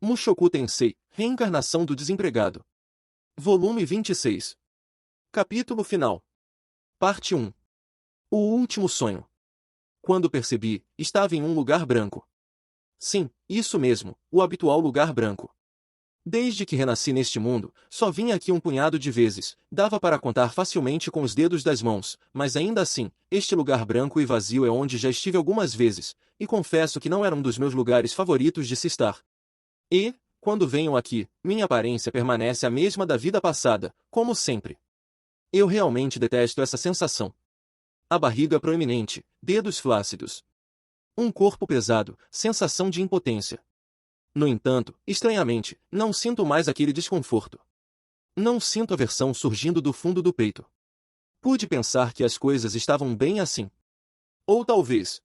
Mushoku Tensei, Reencarnação do Desempregado. Volume 26. Capítulo final. Parte 1. O último sonho. Quando percebi, estava em um lugar branco. Sim, isso mesmo, o habitual lugar branco. Desde que renasci neste mundo, só vim aqui um punhado de vezes, dava para contar facilmente com os dedos das mãos, mas ainda assim, este lugar branco e vazio é onde já estive algumas vezes, e confesso que não era um dos meus lugares favoritos de se estar. E, quando venho aqui, minha aparência permanece a mesma da vida passada, como sempre. Eu realmente detesto essa sensação. A barriga proeminente, dedos flácidos. Um corpo pesado, sensação de impotência. No entanto, estranhamente, não sinto mais aquele desconforto. Não sinto aversão surgindo do fundo do peito. Pude pensar que as coisas estavam bem assim. Ou talvez...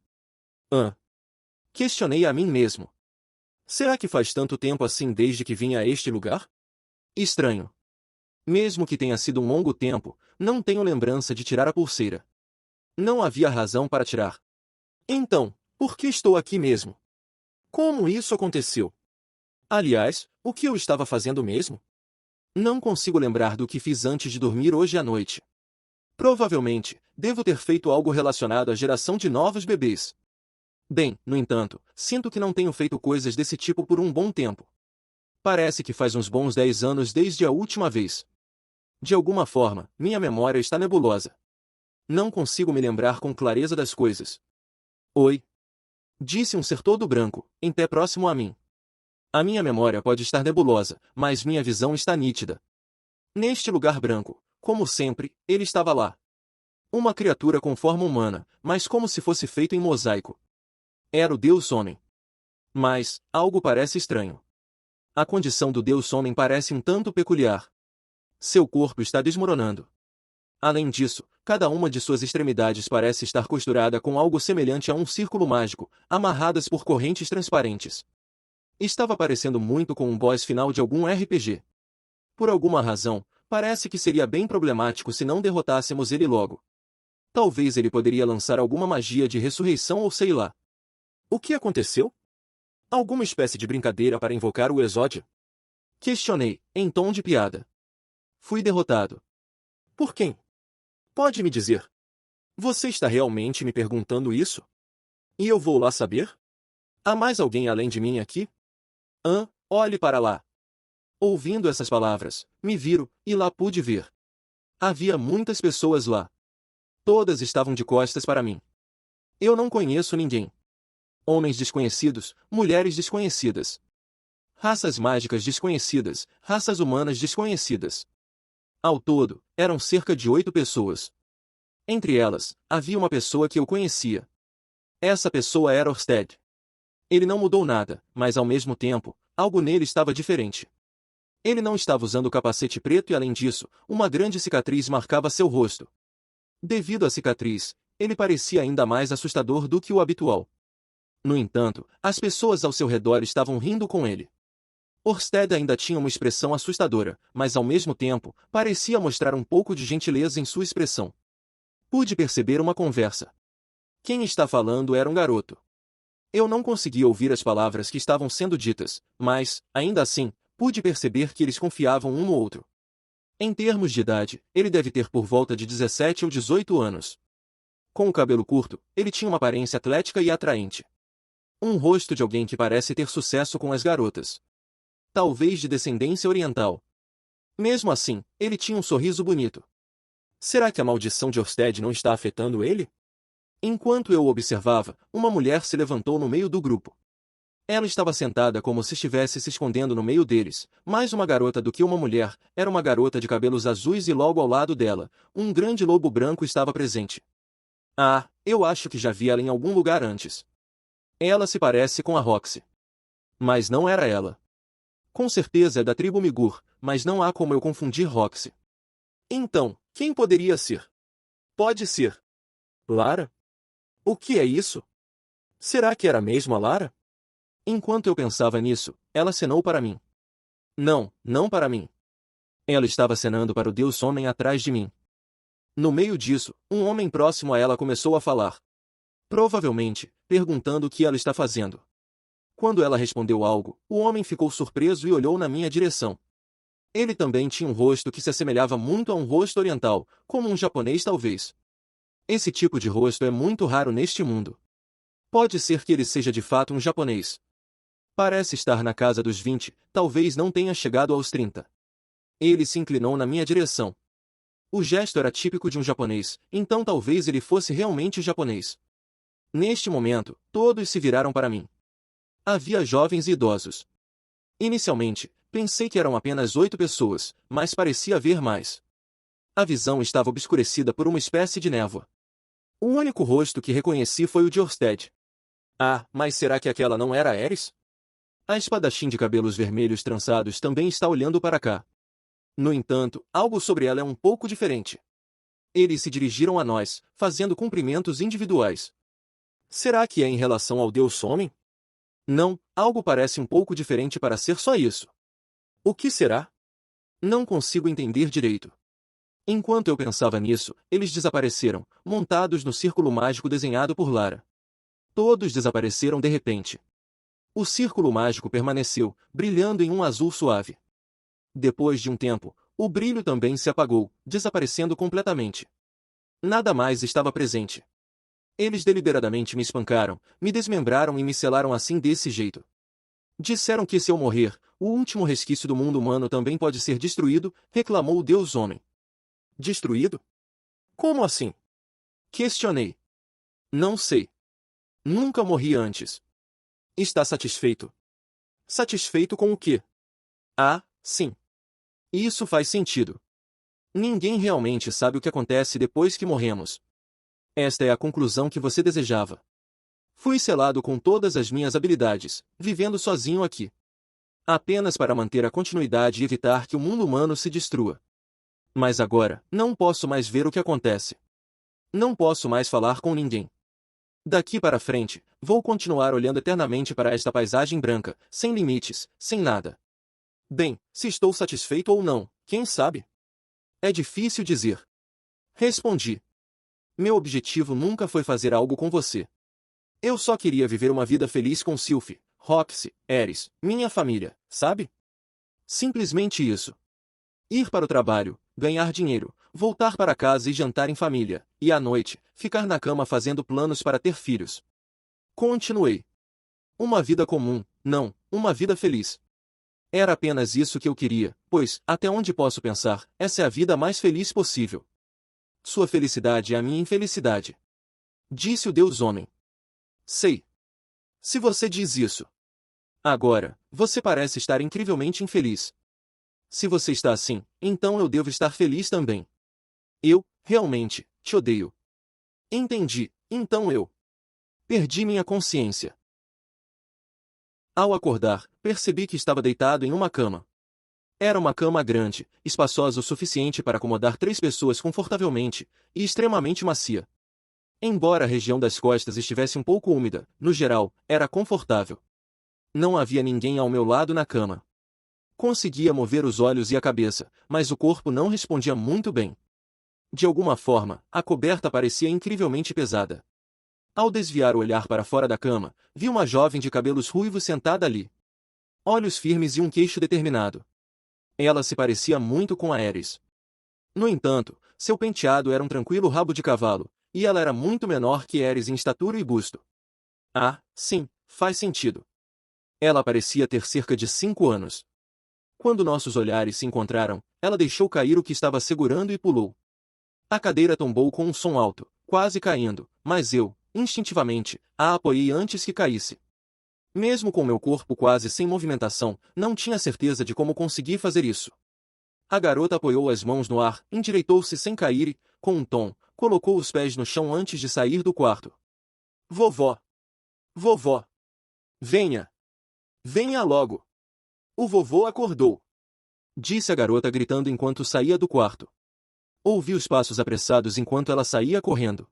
Questionei a mim mesmo. Será que faz tanto tempo assim desde que vim a este lugar? Estranho. Mesmo que tenha sido um longo tempo, não tenho lembrança de tirar a pulseira. Não havia razão para tirar. Então, por que estou aqui mesmo? Como isso aconteceu? Aliás, o que eu estava fazendo mesmo? Não consigo lembrar do que fiz antes de dormir hoje à noite. Provavelmente, devo ter feito algo relacionado à geração de novos bebês. Bem, no entanto, sinto que não tenho feito coisas desse tipo por um bom tempo. Parece que faz uns bons 10 anos desde a última vez. De alguma forma, minha memória está nebulosa. Não consigo me lembrar com clareza das coisas. Oi? Disse um ser todo branco, em pé próximo a mim. A minha memória pode estar nebulosa, mas minha visão está nítida. Neste lugar branco, como sempre, ele estava lá. Uma criatura com forma humana, mas como se fosse feito em mosaico. Era o Deus Homem. Mas, algo parece estranho. A condição do Deus Homem parece um tanto peculiar. Seu corpo está desmoronando. Além disso, cada uma de suas extremidades parece estar costurada com algo semelhante a um círculo mágico, amarradas por correntes transparentes. Estava parecendo muito com um boss final de algum RPG. Por alguma razão, parece que seria bem problemático se não derrotássemos ele logo. Talvez ele poderia lançar alguma magia de ressurreição ou sei lá. O que aconteceu? Alguma espécie de brincadeira para invocar o exódio? Questionei, em tom de piada. Fui derrotado. Por quem? Pode me dizer. Você está realmente me perguntando isso? E eu vou lá saber? Há mais alguém além de mim aqui? Olhe para lá. Ouvindo essas palavras, me viro, e lá pude ver. Havia muitas pessoas lá. Todas estavam de costas para mim. Eu não conheço ninguém. Homens desconhecidos, mulheres desconhecidas. Raças mágicas desconhecidas, raças humanas desconhecidas. Ao todo, eram cerca de 8 pessoas. Entre elas, havia uma pessoa que eu conhecia. Essa pessoa era Orsted. Ele não mudou nada, mas ao mesmo tempo, algo nele estava diferente. Ele não estava usando o capacete preto e além disso, uma grande cicatriz marcava seu rosto. Devido à cicatriz, ele parecia ainda mais assustador do que o habitual. No entanto, as pessoas ao seu redor estavam rindo com ele. Orsted ainda tinha uma expressão assustadora, mas ao mesmo tempo, parecia mostrar um pouco de gentileza em sua expressão. Pude perceber uma conversa. Quem está falando era um garoto. Eu não conseguia ouvir as palavras que estavam sendo ditas, mas, ainda assim, pude perceber que eles confiavam um no outro. Em termos de idade, ele deve ter por volta de 17 ou 18 anos. Com o cabelo curto, ele tinha uma aparência atlética e atraente. Um rosto de alguém que parece ter sucesso com as garotas. Talvez de descendência oriental. Mesmo assim, ele tinha um sorriso bonito. Será que a maldição de Orsted não está afetando ele? Enquanto eu o observava, uma mulher se levantou no meio do grupo. Ela estava sentada como se estivesse se escondendo no meio deles, mais uma garota do que uma mulher, era uma garota de cabelos azuis e logo ao lado dela, um grande lobo branco estava presente. Eu acho que já vi ela em algum lugar antes. Ela se parece com a Roxy. Mas não era ela. Com certeza é da tribo Migur, mas não há como eu confundir Roxy. Então, quem poderia ser? Pode ser Lara? O que é isso? Será que era mesmo a Lara? Enquanto eu pensava nisso, ela acenou para mim. Não, não para mim. Ela estava acenando para o Deus Homem atrás de mim. No meio disso, um homem próximo a ela começou a falar. Provavelmente, perguntando o que ela está fazendo. Quando ela respondeu algo, o homem ficou surpreso e olhou na minha direção. Ele também tinha um rosto que se assemelhava muito a um rosto oriental, como um japonês talvez. Esse tipo de rosto é muito raro neste mundo. Pode ser que ele seja de fato um japonês. Parece estar na casa dos 20, talvez não tenha chegado aos 30. Ele se inclinou na minha direção. O gesto era típico de um japonês, então talvez ele fosse realmente japonês. Neste momento, todos se viraram para mim. Havia jovens e idosos. Inicialmente, pensei que eram apenas 8 pessoas, mas parecia haver mais. A visão estava obscurecida por uma espécie de névoa. O único rosto que reconheci foi o de Orsted. Ah, mas será que aquela não era Ares? A espadachim de cabelos vermelhos trançados também está olhando para cá. No entanto, algo sobre ela é um pouco diferente. Eles se dirigiram a nós, fazendo cumprimentos individuais. Será que é em relação ao Deus Homem? Não, algo parece um pouco diferente para ser só isso. O que será? Não consigo entender direito. Enquanto eu pensava nisso, eles desapareceram, montados no círculo mágico desenhado por Lara. Todos desapareceram de repente. O círculo mágico permaneceu, brilhando em um azul suave. Depois de um tempo, o brilho também se apagou, desaparecendo completamente. Nada mais estava presente. Eles deliberadamente me espancaram, me desmembraram e me selaram assim desse jeito. Disseram que se eu morrer, o último resquício do mundo humano também pode ser destruído, reclamou o Deus Homem. Destruído? Como assim? Questionei. Não sei. Nunca morri antes. Está satisfeito? Satisfeito com o quê? Ah, sim. Isso faz sentido. Ninguém realmente sabe o que acontece depois que morremos. Esta é a conclusão que você desejava. Fui selado com todas as minhas habilidades, vivendo sozinho aqui. Apenas para manter a continuidade e evitar que o mundo humano se destrua. Mas agora, não posso mais ver o que acontece. Não posso mais falar com ninguém. Daqui para frente, vou continuar olhando eternamente para esta paisagem branca, sem limites, sem nada. Bem, se estou satisfeito ou não, quem sabe? É difícil dizer. Respondi. Meu objetivo nunca foi fazer algo com você. Eu só queria viver uma vida feliz com Sylphie, Roxy, Ares, minha família, sabe? Simplesmente isso. Ir para o trabalho, ganhar dinheiro, voltar para casa e jantar em família, e à noite, ficar na cama fazendo planos para ter filhos. Continuei. Uma vida comum, não, uma vida feliz. Era apenas isso que eu queria, pois, até onde posso pensar, essa é a vida mais feliz possível. Sua felicidade é a minha infelicidade. Disse o Deus Homem. Sei. Se você diz isso. Agora, você parece estar incrivelmente infeliz. Se você está assim, então eu devo estar feliz também. Eu, realmente, te odeio. Entendi, então eu perdi minha consciência. Ao acordar, percebi que estava deitado em uma cama. Era uma cama grande, espaçosa o suficiente para acomodar 3 pessoas confortavelmente, e extremamente macia. Embora a região das costas estivesse um pouco úmida, no geral, era confortável. Não havia ninguém ao meu lado na cama. Conseguia mover os olhos e a cabeça, mas o corpo não respondia muito bem. De alguma forma, a coberta parecia incrivelmente pesada. Ao desviar o olhar para fora da cama, vi uma jovem de cabelos ruivos sentada ali. Olhos firmes e um queixo determinado. Ela se parecia muito com a Ares. No entanto, seu penteado era um tranquilo rabo de cavalo, e ela era muito menor que Ares em estatura e busto. Ah, sim, faz sentido. Ela parecia ter cerca de 5 anos. Quando nossos olhares se encontraram, ela deixou cair o que estava segurando e pulou. A cadeira tombou com um som alto, quase caindo, mas eu, instintivamente, a apoiei antes que caísse. Mesmo com meu corpo quase sem movimentação, não tinha certeza de como consegui fazer isso. A garota apoiou as mãos no ar, endireitou-se sem cair e, com um tom, colocou os pés no chão antes de sair do quarto. Vovó! Vovó! Venha! Venha logo! O vovô acordou! Disse a garota gritando enquanto saía do quarto. Ouvi os passos apressados enquanto ela saía correndo.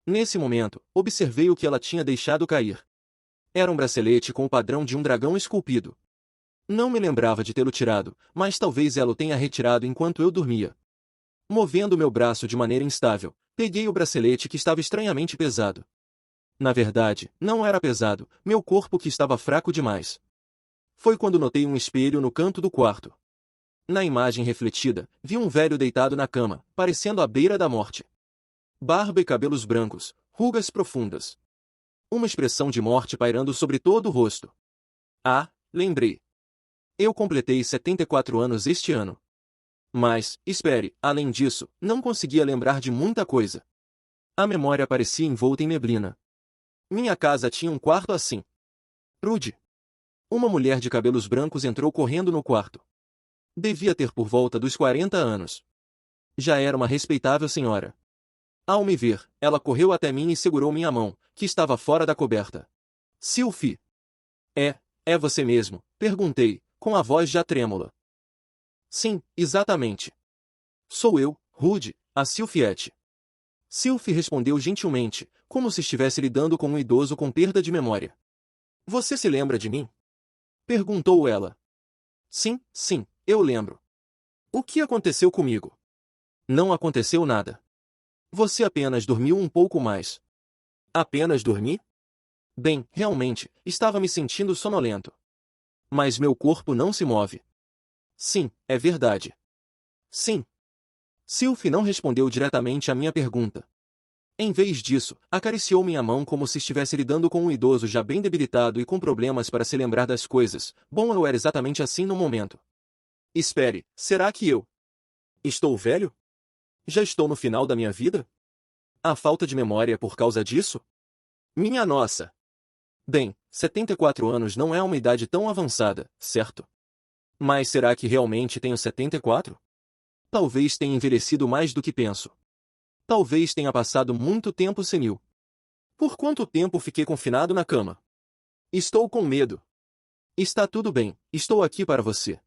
Nesse momento, observei o que ela tinha deixado cair. Era um bracelete com o padrão de um dragão esculpido. Não me lembrava de tê-lo tirado, mas talvez ela o tenha retirado enquanto eu dormia. Movendo meu braço de maneira instável, peguei o bracelete que estava estranhamente pesado. Na verdade, não era pesado, meu corpo que estava fraco demais. Foi quando notei um espelho no canto do quarto. Na imagem refletida, vi um velho deitado na cama, parecendo à beira da morte. Barba e cabelos brancos, rugas profundas. Uma expressão de morte pairando sobre todo o rosto. Ah, lembrei. Eu completei 74 anos este ano. Mas, espere, além disso, não conseguia lembrar de muita coisa. A memória parecia envolta em neblina. Minha casa tinha um quarto assim. Rude. Uma mulher de cabelos brancos entrou correndo no quarto. Devia ter por volta dos 40 anos. Já era uma respeitável senhora. Ao me ver, ela correu até mim e segurou minha mão, que estava fora da coberta. Sylvie. É você mesmo? Perguntei, com a voz já trêmula. Sim, exatamente. Sou eu, Rude, a Sylviette. Sylvie respondeu gentilmente, como se estivesse lidando com um idoso com perda de memória. Você se lembra de mim? Perguntou ela. Sim, eu lembro. O que aconteceu comigo? Não aconteceu nada. Você apenas dormiu um pouco mais. Apenas dormi? Bem, realmente, estava me sentindo sonolento. Mas meu corpo não se move. Sim, é verdade. Sim. Sylvie não respondeu diretamente à minha pergunta. Em vez disso, acariciou minha mão como se estivesse lidando com um idoso já bem debilitado e com problemas para se lembrar das coisas. Bom, eu era exatamente assim no momento. Espere, será que eu estou velho? Já estou no final da minha vida? A falta de memória é por causa disso? Minha nossa! Bem, 74 anos não é uma idade tão avançada, certo? Mas será que realmente tenho 74? Talvez tenha envelhecido mais do que penso. Talvez tenha passado muito tempo senil. Por quanto tempo fiquei confinado na cama? Estou com medo. Está tudo bem, estou aqui para você.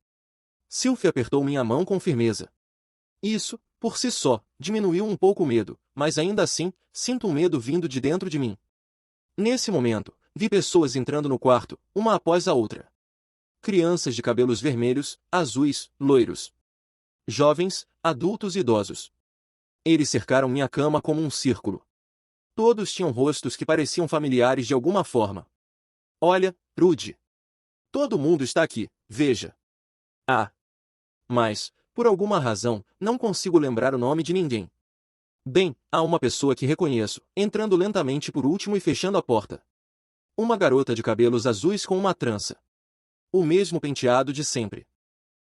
Sylvie apertou minha mão com firmeza. Isso, por si só, diminuiu um pouco o medo, mas ainda assim, sinto um medo vindo de dentro de mim. Nesse momento, vi pessoas entrando no quarto, uma após a outra. Crianças de cabelos vermelhos, azuis, loiros. Jovens, adultos e idosos. Eles cercaram minha cama como um círculo. Todos tinham rostos que pareciam familiares de alguma forma. Olha, Rude. Todo mundo está aqui, veja. Ah. Mas, por alguma razão, não consigo lembrar o nome de ninguém. Bem, há uma pessoa que reconheço, entrando lentamente por último e fechando a porta. Uma garota de cabelos azuis com uma trança. O mesmo penteado de sempre.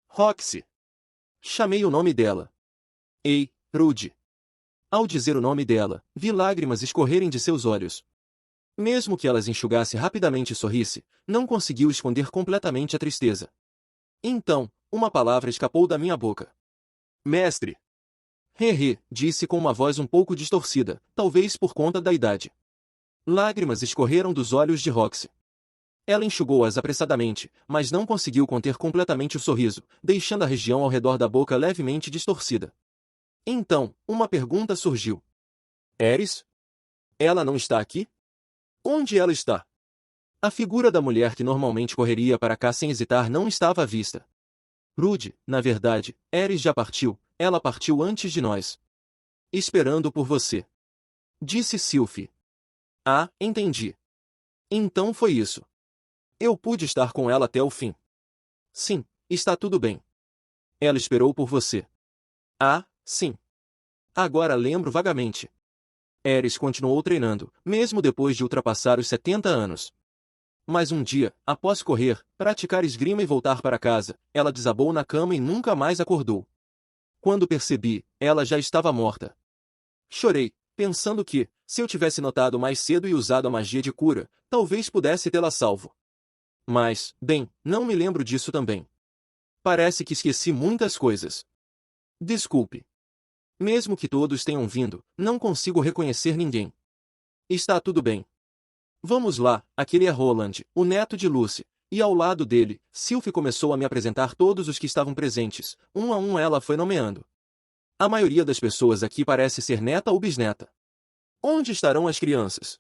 Roxy. Chamei o nome dela. Ei, Rude. Ao dizer o nome dela, vi lágrimas escorrerem de seus olhos. Mesmo que elas enxugasse rapidamente e sorrisse, não conseguiu esconder completamente a tristeza. Então, uma palavra escapou da minha boca. Mestre. Hehe, disse com uma voz um pouco distorcida, talvez por conta da idade. Lágrimas escorreram dos olhos de Roxy. Ela enxugou-as apressadamente, mas não conseguiu conter completamente o sorriso, deixando a região ao redor da boca levemente distorcida. Então, uma pergunta surgiu. Eris? Ela não está aqui? Onde ela está? A figura da mulher que normalmente correria para cá sem hesitar não estava à vista. Rude, na verdade, Eris já partiu, ela partiu antes de nós. Esperando por você. Disse Sylvie. Ah, entendi. Então foi isso. Eu pude estar com ela até o fim. Sim, está tudo bem. Ela esperou por você. Ah, sim. Agora lembro vagamente. Eris continuou treinando, mesmo depois de ultrapassar os 70 anos. Mas um dia, após correr, praticar esgrima e voltar para casa, ela desabou na cama e nunca mais acordou. Quando percebi, ela já estava morta. Chorei, pensando que, se eu tivesse notado mais cedo e usado a magia de cura, talvez pudesse tê-la salvo. Mas, bem, não me lembro disso também. Parece que esqueci muitas coisas. Desculpe. Mesmo que todos tenham vindo, não consigo reconhecer ninguém. Está tudo bem. Vamos lá, aquele é Roland, o neto de Lucy, e ao lado dele, Sylvie começou a me apresentar todos os que estavam presentes, um a um ela foi nomeando. A maioria das pessoas aqui parece ser neta ou bisneta. Onde estarão as crianças?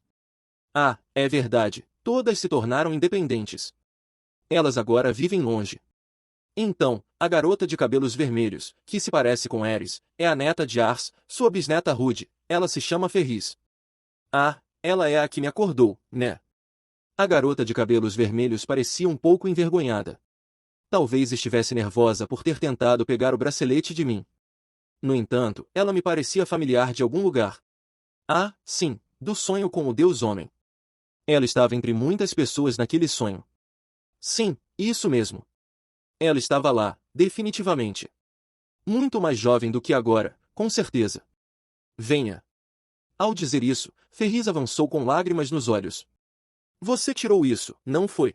Ah, é verdade, todas se tornaram independentes. Elas agora vivem longe. Então, a garota de cabelos vermelhos, que se parece com Eris, é a neta de Ars, sua bisneta Rude, ela se chama Ferris. Ah, Ela é a que me acordou, né? A garota de cabelos vermelhos parecia um pouco envergonhada. Talvez estivesse nervosa por ter tentado pegar o bracelete de mim. No entanto, ela me parecia familiar de algum lugar. Ah, sim, do sonho com o Deus Homem. Ela estava entre muitas pessoas naquele sonho. Sim, isso mesmo. Ela estava lá, definitivamente. Muito mais jovem do que agora, com certeza. Venha. Ao dizer isso, Ferriz avançou com lágrimas nos olhos. Você tirou isso, não foi?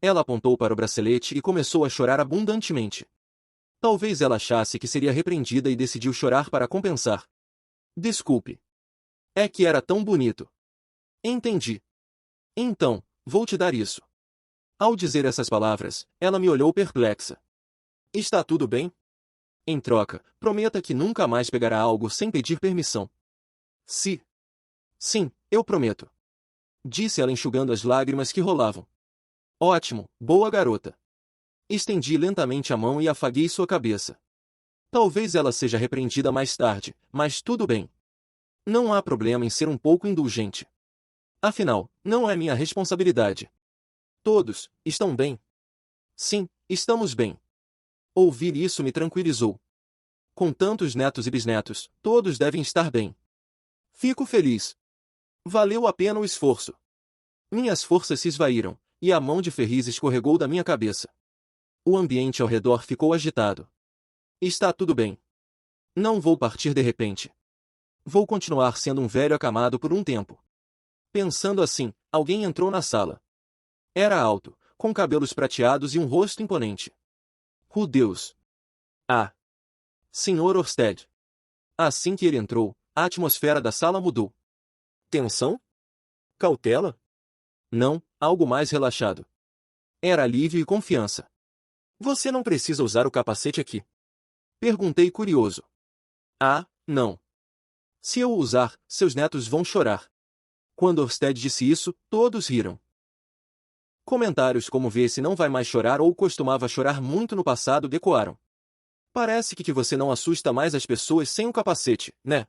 Ela apontou para o bracelete e começou a chorar abundantemente. Talvez ela achasse que seria repreendida e decidiu chorar para compensar. Desculpe. É que era tão bonito. Entendi. Então, vou te dar isso. Ao dizer essas palavras, ela me olhou perplexa. Está tudo bem? Em troca, prometa que nunca mais pegará algo sem pedir permissão. Sim. Sim, eu prometo. Disse ela enxugando as lágrimas que rolavam. Ótimo, boa garota. Estendi lentamente a mão e afaguei sua cabeça. Talvez ela seja repreendida mais tarde, mas tudo bem. Não há problema em ser um pouco indulgente. Afinal, não é minha responsabilidade. Todos estão bem? Sim, estamos bem. Ouvir isso me tranquilizou. Com tantos netos e bisnetos, todos devem estar bem. Fico feliz. Valeu a pena o esforço. Minhas forças se esvaíram, e a mão de Ferriz escorregou da minha cabeça. O ambiente ao redor ficou agitado. Está tudo bem. Não vou partir de repente. Vou continuar sendo um velho acamado por um tempo. Pensando assim, alguém entrou na sala. Era alto, com cabelos prateados e um rosto imponente. Deus! Ah! Sr. Orsted. Assim que ele entrou, a atmosfera da sala mudou. Tensão? Cautela? Não, algo mais relaxado. Era alívio e confiança. Você não precisa usar o capacete aqui. Perguntei curioso. Ah, não. Se eu o usar, seus netos vão chorar. Quando Orsted disse isso, todos riram. Comentários como vê-se não vai mais chorar ou costumava chorar muito no passado decoaram. Parece que você não assusta mais as pessoas sem o capacete, né?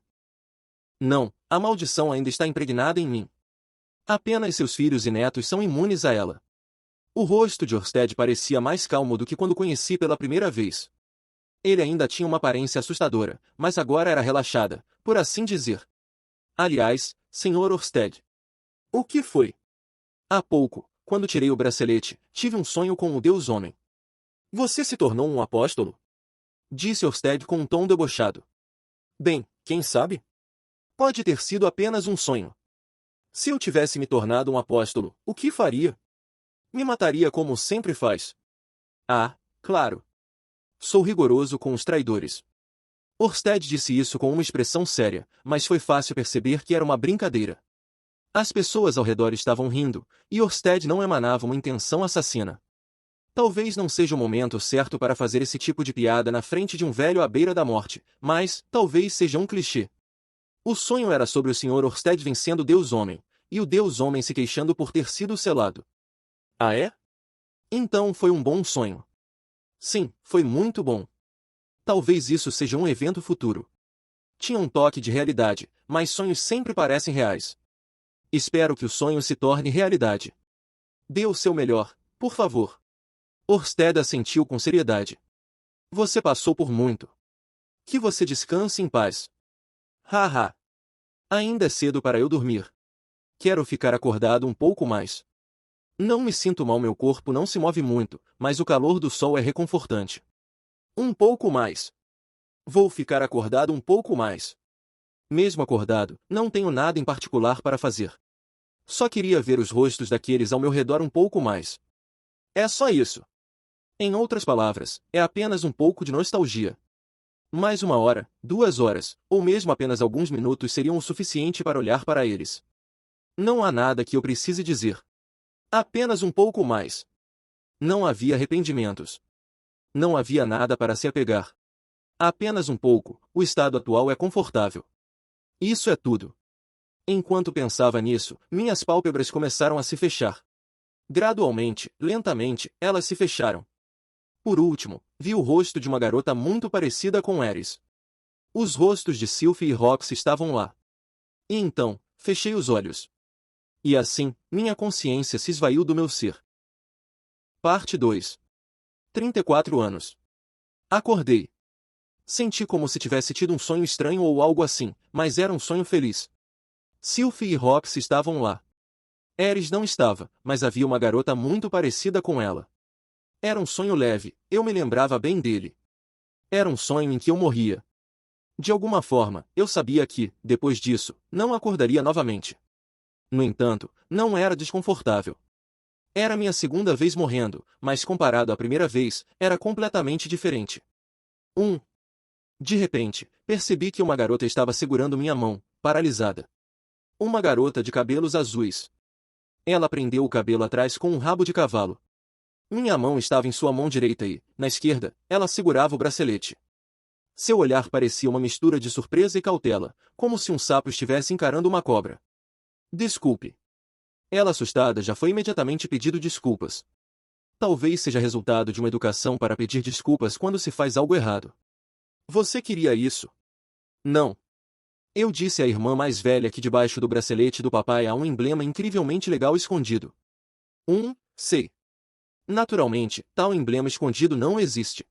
Não, a maldição ainda está impregnada em mim. Apenas seus filhos e netos são imunes a ela. O rosto de Orsted parecia mais calmo do que quando conheci pela primeira vez. Ele ainda tinha uma aparência assustadora, mas agora era relaxada, por assim dizer. Aliás, Sr. Orsted. O que foi? Há pouco, quando tirei o bracelete, tive um sonho com o Deus Homem. Você se tornou um apóstolo? Disse Orsted com um tom debochado. Bem, quem sabe? Pode ter sido apenas um sonho. Se eu tivesse me tornado um apóstolo, o que faria? Me mataria como sempre faz. Ah, claro. Sou rigoroso com os traidores. Orsted disse isso com uma expressão séria, mas foi fácil perceber que era uma brincadeira. As pessoas ao redor estavam rindo, e Orsted não emanava uma intenção assassina. Talvez não seja o momento certo para fazer esse tipo de piada na frente de um velho à beira da morte, mas talvez seja um clichê. O sonho era sobre o Sr. Orsted vencendo Deus Homem, e o Deus Homem se queixando por ter sido selado. Ah é? Então foi um bom sonho. Sim, foi muito bom. Talvez isso seja um evento futuro. Tinha um toque de realidade, mas sonhos sempre parecem reais. Espero que o sonho se torne realidade. Dê o seu melhor, por favor. Orsted assentiu com seriedade. Você passou por muito. Que você descanse em paz. Haha. Ainda é cedo para eu dormir. Quero ficar acordado um pouco mais. Não me sinto mal, meu corpo não se move muito, mas o calor do sol é reconfortante. Um pouco mais. Vou ficar acordado um pouco mais. Mesmo acordado, não tenho nada em particular para fazer. Só queria ver os rostos daqueles ao meu redor um pouco mais. É só isso. Em outras palavras, é apenas um pouco de nostalgia. Mais 1 hora, 2 horas, ou mesmo apenas alguns minutos seriam o suficiente para olhar para eles. Não há nada que eu precise dizer. Apenas um pouco mais. Não havia arrependimentos. Não havia nada para se apegar. Apenas um pouco, o estado atual é confortável. Isso é tudo. Enquanto pensava nisso, minhas pálpebras começaram a se fechar. Gradualmente, lentamente, elas se fecharam. Por último, vi o rosto de uma garota muito parecida com Eris. Os rostos de Sylphie e Roxy estavam lá. E então, Fechei os olhos. E assim, minha consciência se esvaiu do meu ser. Parte 2. 34 anos. Acordei. Senti como se tivesse tido um sonho estranho ou algo assim, mas era um sonho feliz. Sylvie e Roxy estavam lá. Ares não estava, mas havia uma garota muito parecida com ela. Era um sonho leve, eu me lembrava bem dele. Era um sonho em que eu morria. De alguma forma, eu sabia que, depois disso, não acordaria novamente. No entanto, não era desconfortável. Era minha segunda vez morrendo, mas comparado à primeira vez, era completamente diferente. De repente, percebi que uma garota estava segurando minha mão, paralisada. Uma garota de cabelos azuis. Ela prendeu o cabelo atrás com um rabo de cavalo. Minha mão estava em sua mão direita e, na esquerda, ela segurava o bracelete. Seu olhar parecia uma mistura de surpresa e cautela, como se um sapo estivesse encarando uma cobra. Desculpe. Ela, assustada, já foi imediatamente pedido desculpas. Talvez seja resultado de uma educação para pedir desculpas quando se faz algo errado. Você queria isso? Não. Eu disse à irmã mais velha que debaixo do bracelete do papai há um emblema incrivelmente legal escondido. Sei. Naturalmente, tal emblema escondido não existe.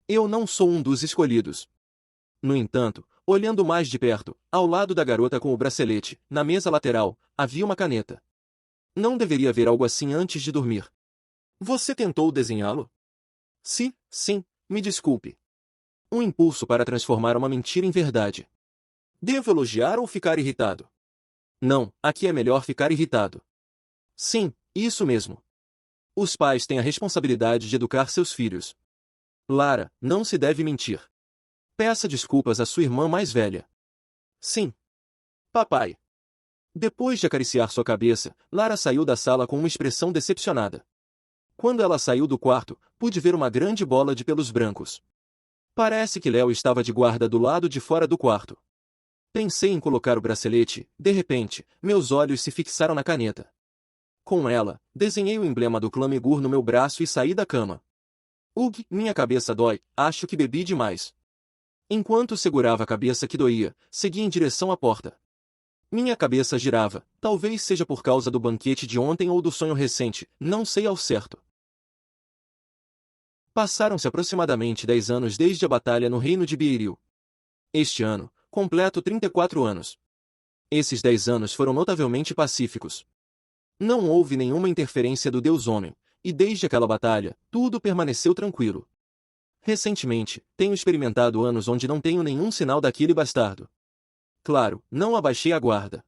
Eu não sou um dos escolhidos. No entanto, olhando mais de perto, ao lado da garota com o bracelete, na mesa lateral, havia uma caneta. Não deveria haver algo assim antes de dormir. Você tentou desenhá-lo? Sim, me desculpe. Um impulso para transformar uma mentira em verdade. Devo elogiar ou ficar irritado? Não, aqui é melhor ficar irritado. Sim, isso mesmo. Os pais têm a responsabilidade de educar seus filhos. Lara, não se deve mentir. Peça desculpas à sua irmã mais velha. Sim. Papai. Depois de acariciar sua cabeça, Lara saiu da sala com uma expressão decepcionada. Quando ela saiu do quarto, pude ver uma grande bola de pelos brancos. Parece que Léo estava de guarda do lado de fora do quarto. Pensei em colocar o bracelete, de repente, meus olhos se fixaram na caneta. Com ela, desenhei o emblema do clã Migur no meu braço e saí da cama. Minha cabeça dói, acho que bebi demais. Enquanto segurava a cabeça que doía, segui em direção à porta. Minha cabeça girava, talvez seja por causa do banquete de ontem ou do sonho recente, não sei ao certo. Passaram-se aproximadamente 10 anos desde a batalha no reino de Beiril. Este ano, completo 34 anos. Esses 10 anos foram notavelmente pacíficos. Não houve nenhuma interferência do Deus Homem, e desde aquela batalha, tudo permaneceu tranquilo. Recentemente, tenho experimentado anos onde não tenho nenhum sinal daquele bastardo. Claro, não abaixei a guarda.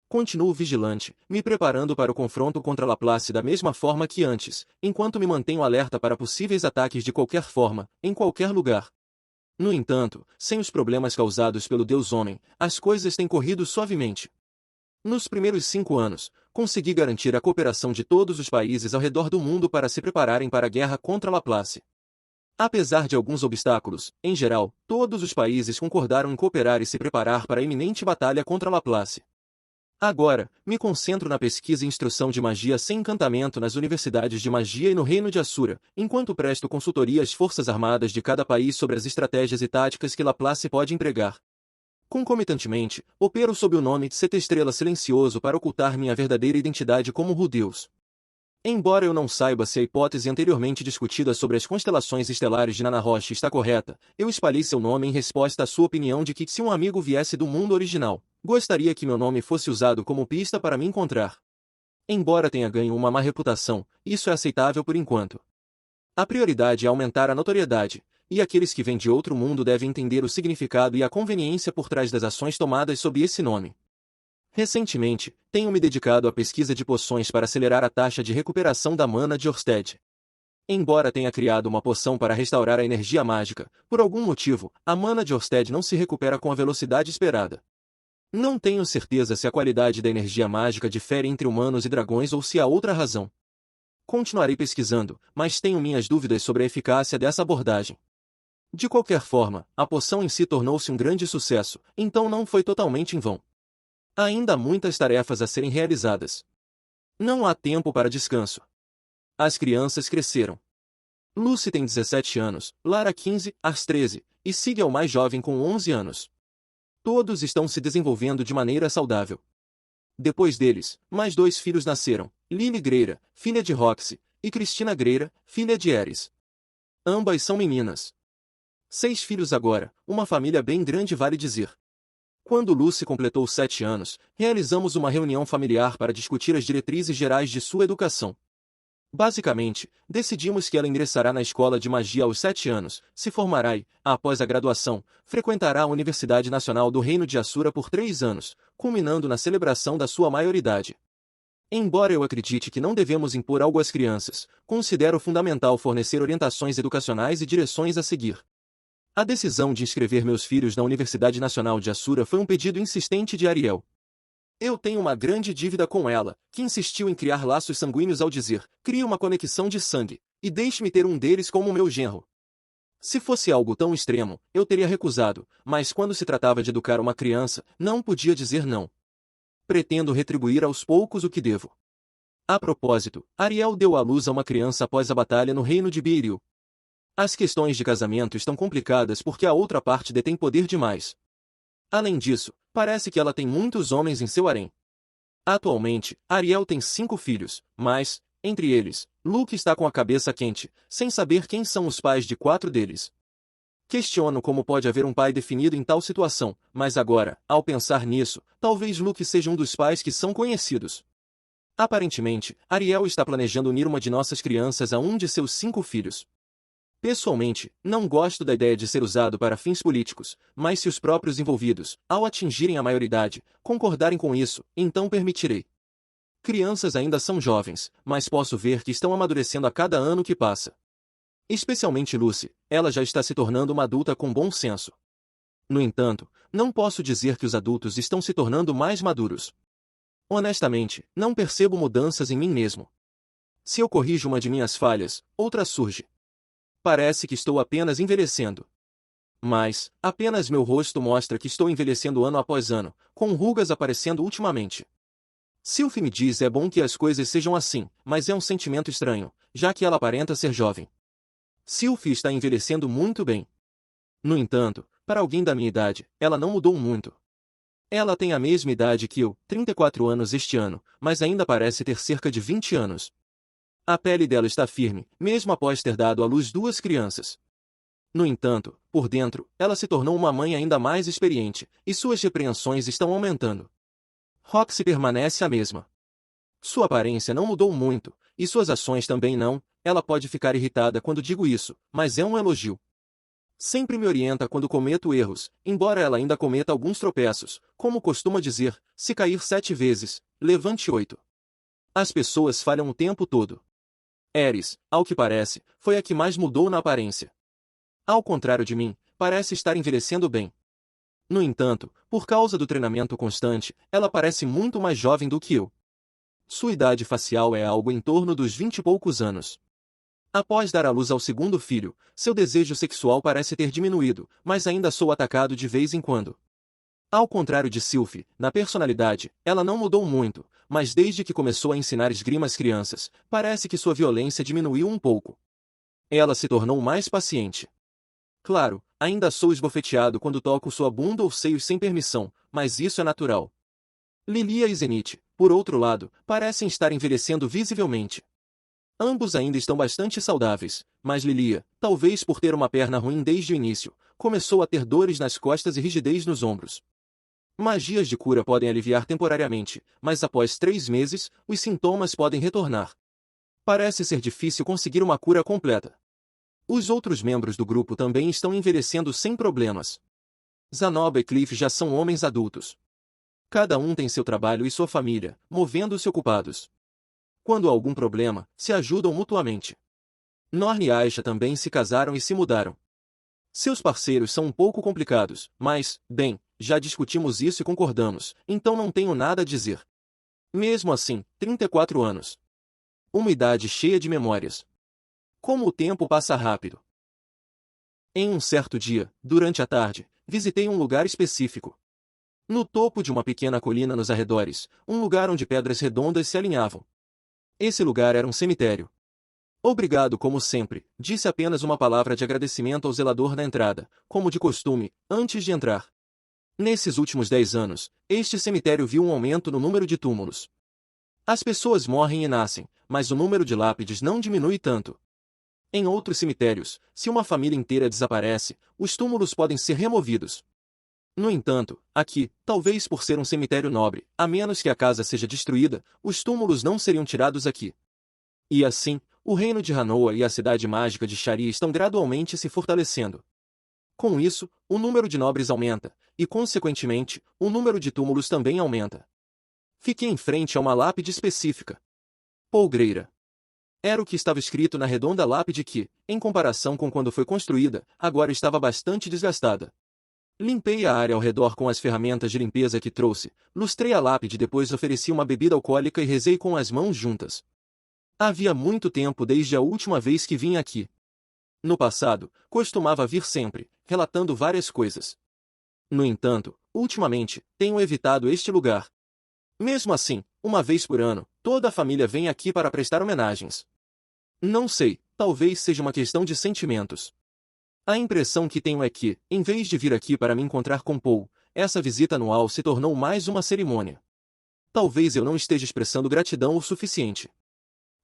Continuo vigilante, me preparando para o confronto contra Laplace da mesma forma que antes, enquanto me mantenho alerta para possíveis ataques de qualquer forma, em qualquer lugar. No entanto, sem os problemas causados pelo Deus Homem, as coisas têm corrido suavemente. Nos primeiros 5 anos, consegui garantir a cooperação de todos os países ao redor do mundo para se prepararem para a guerra contra Laplace. Apesar de alguns obstáculos, em geral, todos os países concordaram em cooperar e se preparar para a iminente batalha contra Laplace. Agora, me concentro na pesquisa e instrução de magia sem encantamento nas universidades de magia e no reino de Assura, enquanto presto consultoria às forças armadas de cada país sobre as estratégias e táticas que Laplace pode empregar. Concomitantemente, opero sob o nome de Sete Estrela Silencioso para ocultar minha verdadeira identidade como Rudeus. Embora eu não saiba se a hipótese anteriormente discutida sobre as constelações estelares de Nana Roche está correta, eu espalhei seu nome em resposta à sua opinião de que se um amigo viesse do mundo original, gostaria que meu nome fosse usado como pista para me encontrar. Embora tenha ganho uma má reputação, isso é aceitável por enquanto. A prioridade é aumentar a notoriedade, e aqueles que vêm de outro mundo devem entender o significado e a conveniência por trás das ações tomadas sob esse nome. Recentemente, tenho me dedicado à pesquisa de poções para acelerar a taxa de recuperação da mana de Orsted. Embora tenha criado uma poção para restaurar a energia mágica, por algum motivo, a mana de Orsted não se recupera com a velocidade esperada. Não tenho certeza se a qualidade da energia mágica difere entre humanos e dragões ou se há outra razão. Continuarei pesquisando, mas tenho minhas dúvidas sobre a eficácia dessa abordagem. De qualquer forma, a poção em si tornou-se um grande sucesso, então não foi totalmente em vão. Ainda há muitas tarefas a serem realizadas. Não há tempo para descanso. As crianças cresceram. Lucy tem 17 anos, Lara 15, Ars 13, e Sig é o mais jovem com 11 anos. Todos estão se desenvolvendo de maneira saudável. Depois deles, mais 2 filhos nasceram, Lily Greira, filha de Roxy, e Cristina Greira, filha de Eris. Ambas são meninas. 6 filhos agora, uma família bem grande vale dizer. Quando Lucy completou 7 anos, realizamos uma reunião familiar para discutir as diretrizes gerais de sua educação. Basicamente, decidimos que ela ingressará na escola de magia aos 7 anos, se formará e, após a graduação, frequentará a Universidade Nacional do Reino de Assura por 3 anos, culminando na celebração da sua maioridade. Embora eu acredite que não devemos impor algo às crianças, considero fundamental fornecer orientações educacionais e direções a seguir. A decisão de inscrever meus filhos na Universidade Nacional de Assura foi um pedido insistente de Ariel. Eu tenho uma grande dívida com ela, que insistiu em criar laços sanguíneos ao dizer: crie uma conexão de sangue, e deixe-me ter um deles como meu genro. Se fosse algo tão extremo, eu teria recusado, mas quando se tratava de educar uma criança, não podia dizer não. Pretendo retribuir aos poucos o que devo. A propósito, Ariel deu à luz a uma criança após a batalha no reino de Beiril. As questões de casamento estão complicadas porque a outra parte detém poder demais. Além disso, parece que ela tem muitos homens em seu harém. Atualmente, Ariel tem 5 filhos, mas, entre eles, Luke está com a cabeça quente, sem saber quem são os pais de 4 deles. Questiono como pode haver um pai definido em tal situação, mas agora, ao pensar nisso, talvez Luke seja um dos pais que são conhecidos. Aparentemente, Ariel está planejando unir uma de nossas crianças a um de seus 5 filhos. Pessoalmente, não gosto da ideia de ser usado para fins políticos, mas se os próprios envolvidos, ao atingirem a maioridade, concordarem com isso, então permitirei. Crianças ainda são jovens, mas posso ver que estão amadurecendo a cada ano que passa. Especialmente Lucy, ela já está se tornando uma adulta com bom senso. No entanto, não posso dizer que os adultos estão se tornando mais maduros. Honestamente, não percebo mudanças em mim mesmo. Se eu corrijo uma de minhas falhas, outra surge. Parece que estou apenas envelhecendo. Mas, apenas meu rosto mostra que estou envelhecendo ano após ano, com rugas aparecendo ultimamente. Sylvie me diz é bom que as coisas sejam assim, mas é um sentimento estranho, já que ela aparenta ser jovem. Sylvie está envelhecendo muito bem. No entanto, para alguém da minha idade, ela não mudou muito. Ela tem a mesma idade que eu, 34 anos este ano, mas ainda parece ter cerca de 20 anos. A pele dela está firme, mesmo após ter dado à luz 2 crianças. No entanto, por dentro, ela se tornou uma mãe ainda mais experiente, e suas repreensões estão aumentando. Roxy permanece a mesma. Sua aparência não mudou muito, e suas ações também não. Ela pode ficar irritada quando digo isso, mas é um elogio. Sempre me orienta quando cometo erros, embora ela ainda cometa alguns tropeços, como costuma dizer: se cair 7 vezes, levante 8. As pessoas falham o tempo todo. Eris, ao que parece, foi a que mais mudou na aparência. Ao contrário de mim, parece estar envelhecendo bem. No entanto, por causa do treinamento constante, ela parece muito mais jovem do que eu. Sua idade facial é algo em torno dos 20 e poucos anos. Após dar à luz ao segundo filho, seu desejo sexual parece ter diminuído, mas ainda sou atacado de vez em quando. Ao contrário de Sylvie, na personalidade, ela não mudou muito, mas desde que começou a ensinar esgrima às crianças, parece que sua violência diminuiu um pouco. Ela se tornou mais paciente. Claro, ainda sou esbofeteado quando toco sua bunda ou seios sem permissão, mas isso é natural. Lilia e Zenith, por outro lado, parecem estar envelhecendo visivelmente. Ambos ainda estão bastante saudáveis, mas Lilia, talvez por ter uma perna ruim desde o início, começou a ter dores nas costas e rigidez nos ombros. Magias de cura podem aliviar temporariamente, mas após 3 meses, os sintomas podem retornar. Parece ser difícil conseguir uma cura completa. Os outros membros do grupo também estão envelhecendo sem problemas. Zanoba e Cliff já são homens adultos. Cada um tem seu trabalho e sua família, movendo-se ocupados. Quando há algum problema, se ajudam mutuamente. Norn e Aisha também se casaram e se mudaram. Seus parceiros são um pouco complicados, mas, bem, já discutimos isso e concordamos, então não tenho nada a dizer. Mesmo assim, 34 anos. Uma idade cheia de memórias. Como o tempo passa rápido. Em um certo dia, durante a tarde, visitei um lugar específico. No topo de uma pequena colina nos arredores, um lugar onde pedras redondas se alinhavam. Esse lugar era um cemitério. Obrigado como sempre, disse apenas uma palavra de agradecimento ao zelador na entrada, como de costume, antes de entrar. Nesses últimos 10 anos, este cemitério viu um aumento no número de túmulos. As pessoas morrem e nascem, mas o número de lápides não diminui tanto. Em outros cemitérios, se uma família inteira desaparece, os túmulos podem ser removidos. No entanto, aqui, talvez por ser um cemitério nobre, a menos que a casa seja destruída, os túmulos não seriam tirados aqui. E assim, o reino de Hanoa e a cidade mágica de Sharia estão gradualmente se fortalecendo. Com isso, o número de nobres aumenta, e consequentemente, o número de túmulos também aumenta. Fiquei em frente a uma lápide específica. Polgreira. Era o que estava escrito na redonda lápide que, em comparação com quando foi construída, agora estava bastante desgastada. Limpei a área ao redor com as ferramentas de limpeza que trouxe, lustrei a lápide e depois ofereci uma bebida alcoólica e rezei com as mãos juntas. Havia muito tempo desde a última vez que vim aqui. No passado, costumava vir sempre, relatando várias coisas. No entanto, ultimamente, tenho evitado este lugar. Mesmo assim, uma vez por ano, toda a família vem aqui para prestar homenagens. Não sei, talvez seja uma questão de sentimentos. A impressão que tenho é que, em vez de vir aqui para me encontrar com Paul, essa visita anual se tornou mais uma cerimônia. Talvez eu não esteja expressando gratidão o suficiente.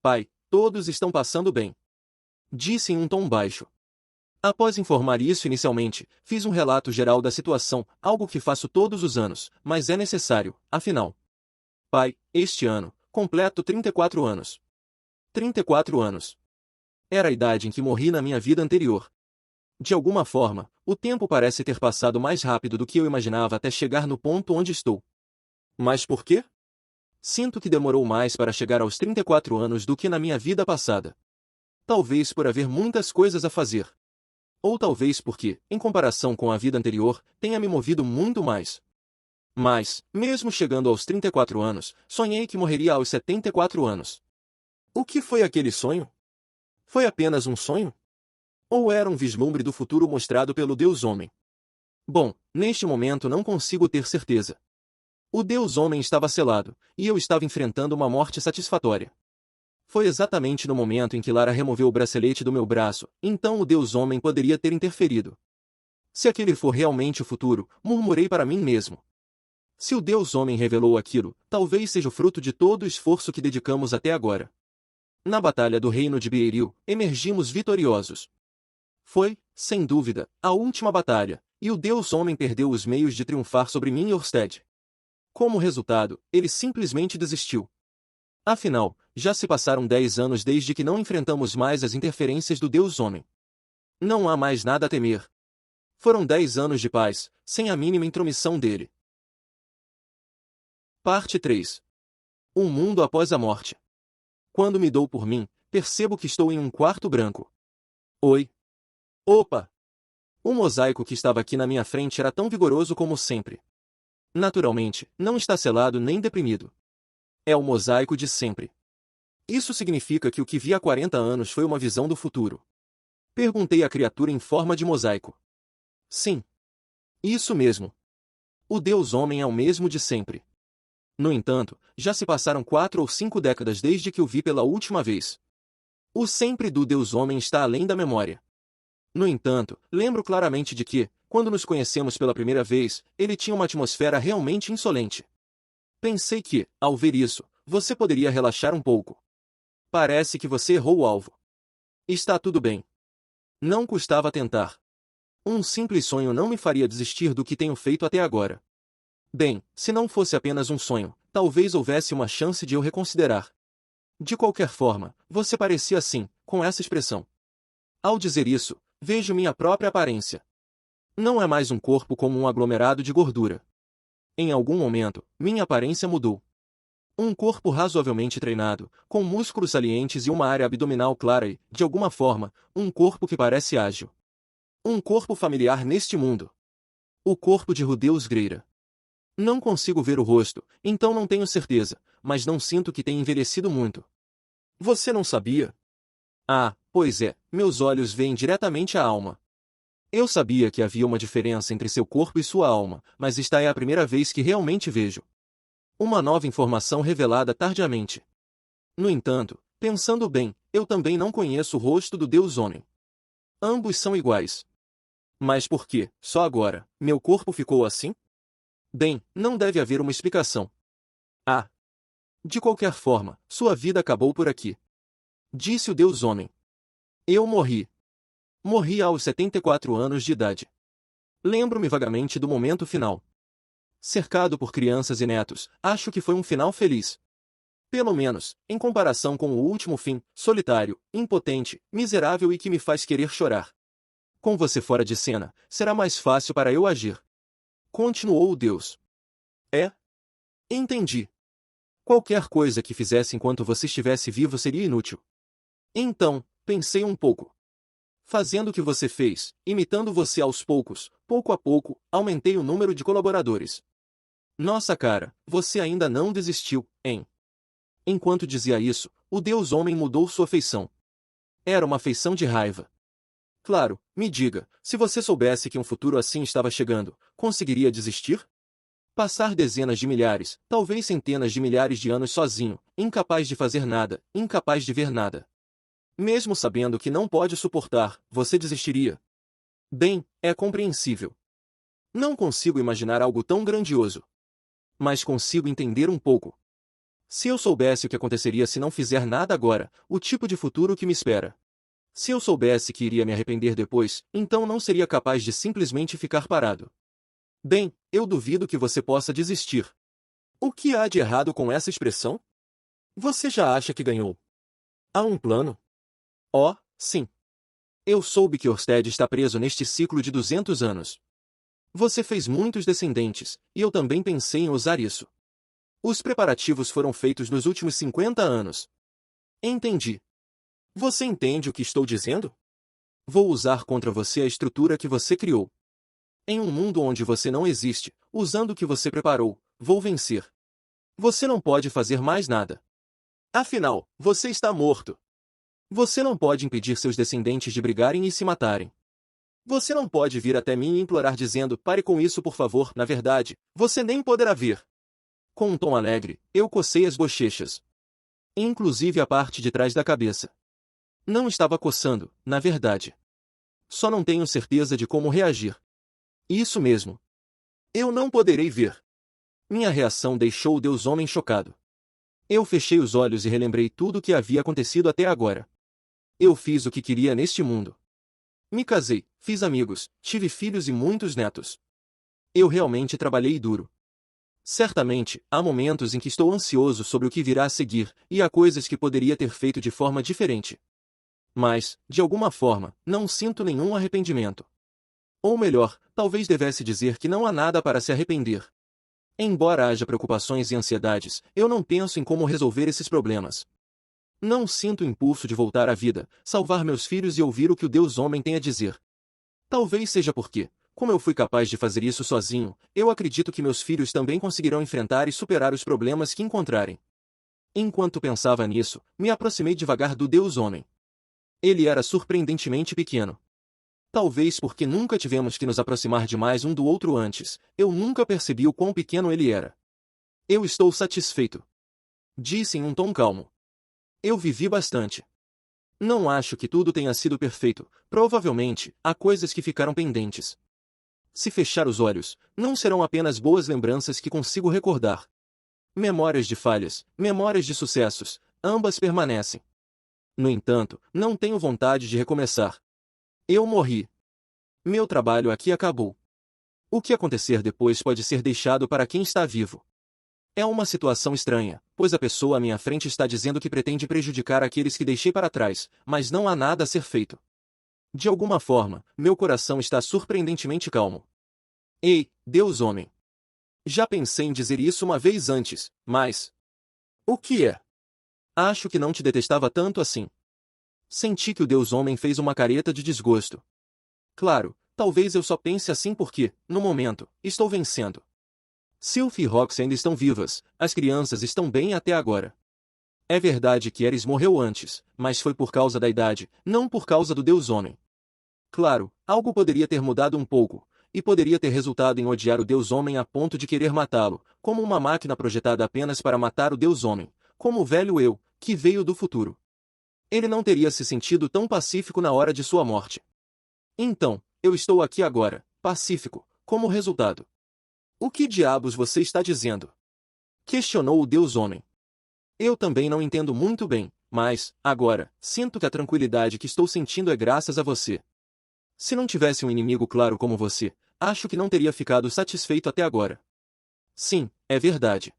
Pai, todos estão passando bem. Disse em um tom baixo. Após informar isso inicialmente, fiz um relato geral da situação, algo que faço todos os anos, mas é necessário, afinal. Pai, este ano, completo 34 anos. 34 anos. Era a idade em que morri na minha vida anterior. De alguma forma, o tempo parece ter passado mais rápido do que eu imaginava até chegar no ponto onde estou. Mas por quê? Sinto que demorou mais para chegar aos 34 anos do que na minha vida passada. Talvez por haver muitas coisas a fazer. Ou talvez porque, em comparação com a vida anterior, tenha me movido muito mais. Mas, mesmo chegando aos 34 anos, sonhei que morreria aos 74 anos. O que foi aquele sonho? Foi apenas um sonho? Ou era um vislumbre do futuro mostrado pelo Deus Homem? Bom, neste momento não consigo ter certeza. O Deus Homem estava selado, e eu estava enfrentando uma morte satisfatória. Foi exatamente no momento em que Lara removeu o bracelete do meu braço, então o Deus Homem poderia ter interferido. Se aquele for realmente o futuro, murmurei para mim mesmo. Se o Deus Homem revelou aquilo, talvez seja o fruto de todo o esforço que dedicamos até agora. Na batalha do reino de Beeril, emergimos vitoriosos. Foi, sem dúvida, a última batalha, e o Deus Homem perdeu os meios de triunfar sobre mim e Orsted. Como resultado, ele simplesmente desistiu. Afinal, já se passaram 10 anos desde que não enfrentamos mais as interferências do Deus Homem. Não há mais nada a temer. Foram 10 anos de paz, sem a mínima intromissão dele. Parte 3. Um mundo após a morte. Quando me dou por mim, percebo que estou em um quarto branco. Oi. Opa! O mosaico que estava aqui na minha frente era tão vigoroso como sempre. Naturalmente, não está selado nem deprimido. É o mosaico de sempre. Isso significa que o que vi há 40 anos foi uma visão do futuro. Perguntei à criatura em forma de mosaico. Sim. Isso mesmo. O Deus Homem é o mesmo de sempre. No entanto, já se passaram 4 ou 5 décadas desde que o vi pela última vez. O sempre do Deus Homem está além da memória. No entanto, lembro claramente de que, quando nos conhecemos pela primeira vez, ele tinha uma atmosfera realmente insolente. Pensei que, ao ver isso, você poderia relaxar um pouco. Parece que você errou o alvo. Está tudo bem. Não custava tentar. Um simples sonho não me faria desistir do que tenho feito até agora. Bem, se não fosse apenas um sonho, talvez houvesse uma chance de eu reconsiderar. De qualquer forma, você parecia assim, com essa expressão. Ao dizer isso, vejo minha própria aparência. Não é mais um corpo como um aglomerado de gordura. Em algum momento, minha aparência mudou. Um corpo razoavelmente treinado, com músculos salientes e uma área abdominal clara e, de alguma forma, um corpo que parece ágil. Um corpo familiar neste mundo. O corpo de Rudeus Greira. Não consigo ver o rosto, então não tenho certeza, mas não sinto que tenha envelhecido muito. Você não sabia? Ah, pois é, meus olhos veem diretamente a alma. Eu sabia que havia uma diferença entre seu corpo e sua alma, mas esta é a primeira vez que realmente vejo. Uma nova informação revelada tardiamente. No entanto, pensando bem, eu também não conheço o rosto do Deus Homem. Ambos são iguais. Mas por que, só agora, meu corpo ficou assim? Bem, não deve haver uma explicação. Ah! De qualquer forma, sua vida acabou por aqui. Disse o Deus Homem. Eu morri. Morri aos 74 anos de idade. Lembro-me vagamente do momento final. Cercado por crianças e netos, acho que foi um final feliz. Pelo menos, em comparação com o último fim, solitário, impotente, miserável e que me faz querer chorar. Com você fora de cena, será mais fácil para eu agir. Continuou o Deus. É? Entendi. Qualquer coisa que fizesse enquanto você estivesse vivo seria inútil. Então, pensei um pouco. Fazendo o que você fez, imitando você aos poucos, pouco a pouco, aumentei o número de colaboradores. Nossa cara, você ainda não desistiu, hein? Enquanto dizia isso, o Deus Homem mudou sua feição. Era uma feição de raiva. Claro, me diga, se você soubesse que um futuro assim estava chegando, conseguiria desistir? Passar dezenas de milhares, talvez centenas de milhares de anos sozinho, incapaz de fazer nada, incapaz de ver nada. Mesmo sabendo que não pode suportar, você desistiria? Bem, é compreensível. Não consigo imaginar algo tão grandioso. Mas consigo entender um pouco. Se eu soubesse o que aconteceria se não fizer nada agora, o tipo de futuro que me espera. Se eu soubesse que iria me arrepender depois, então não seria capaz de simplesmente ficar parado. Bem, eu duvido que você possa desistir. O que há de errado com essa expressão? Você já acha que ganhou? Há um plano? Oh, sim. Eu soube que Orsted está preso neste ciclo de 200 anos. Você fez muitos descendentes, e eu também pensei em usar isso. Os preparativos foram feitos nos últimos 50 anos. Entendi. Você entende o que estou dizendo? Vou usar contra você a estrutura que você criou. Em um mundo onde você não existe, usando o que você preparou, vou vencer. Você não pode fazer mais nada. Afinal, você está morto. Você não pode impedir seus descendentes de brigarem e se matarem. Você não pode vir até mim e implorar dizendo, pare com isso por favor, na verdade, você nem poderá vir. Com um tom alegre, eu cocei as bochechas. Inclusive a parte de trás da cabeça. Não estava coçando, na verdade. Só não tenho certeza de como reagir. Isso mesmo. Eu não poderei ver. Minha reação deixou o Deus Homem chocado. Eu fechei os olhos e relembrei tudo o que havia acontecido até agora. Eu fiz o que queria neste mundo. Me casei, fiz amigos, tive filhos e muitos netos. Eu realmente trabalhei duro. Certamente, há momentos em que estou ansioso sobre o que virá a seguir, e há coisas que poderia ter feito de forma diferente. Mas, de alguma forma, não sinto nenhum arrependimento. Ou melhor, talvez devesse dizer que não há nada para se arrepender. Embora haja preocupações e ansiedades, eu não penso em como resolver esses problemas. Não sinto o impulso de voltar à vida, salvar meus filhos e ouvir o que o Deus Homem tem a dizer. Talvez seja porque, como eu fui capaz de fazer isso sozinho, eu acredito que meus filhos também conseguirão enfrentar e superar os problemas que encontrarem. Enquanto pensava nisso, me aproximei devagar do Deus Homem. Ele era surpreendentemente pequeno. Talvez porque nunca tivemos que nos aproximar demais um do outro antes, eu nunca percebi o quão pequeno ele era. Eu estou satisfeito. Disse em um tom calmo. Eu vivi bastante. Não acho que tudo tenha sido perfeito, provavelmente, há coisas que ficaram pendentes. Se fechar os olhos, não serão apenas boas lembranças que consigo recordar. Memórias de falhas, memórias de sucessos, ambas permanecem. No entanto, não tenho vontade de recomeçar. Eu morri. Meu trabalho aqui acabou. O que acontecer depois pode ser deixado para quem está vivo. É uma situação estranha, pois a pessoa à minha frente está dizendo que pretende prejudicar aqueles que deixei para trás, mas não há nada a ser feito. De alguma forma, meu coração está surpreendentemente calmo. Ei, Deus Homem! Já pensei em dizer isso uma vez antes, mas... O que é? Acho que não te detestava tanto assim. Senti que o Deus Homem fez uma careta de desgosto. Claro, talvez eu só pense assim porque, no momento, estou vencendo. Sylph e Rox ainda estão vivas, as crianças estão bem até agora. É verdade que Eris morreu antes, mas foi por causa da idade, não por causa do Deus Homem. Claro, algo poderia ter mudado um pouco, e poderia ter resultado em odiar o Deus Homem a ponto de querer matá-lo, como uma máquina projetada apenas para matar o Deus Homem, como o velho eu, que veio do futuro. Ele não teria se sentido tão pacífico na hora de sua morte. Então, eu estou aqui agora, pacífico, como resultado. O que diabos você está dizendo? Questionou o Deus Homem. Eu também não entendo muito bem, mas, agora, sinto que a tranquilidade que estou sentindo é graças a você. Se não tivesse um inimigo claro como você, acho que não teria ficado satisfeito até agora. Sim, é verdade.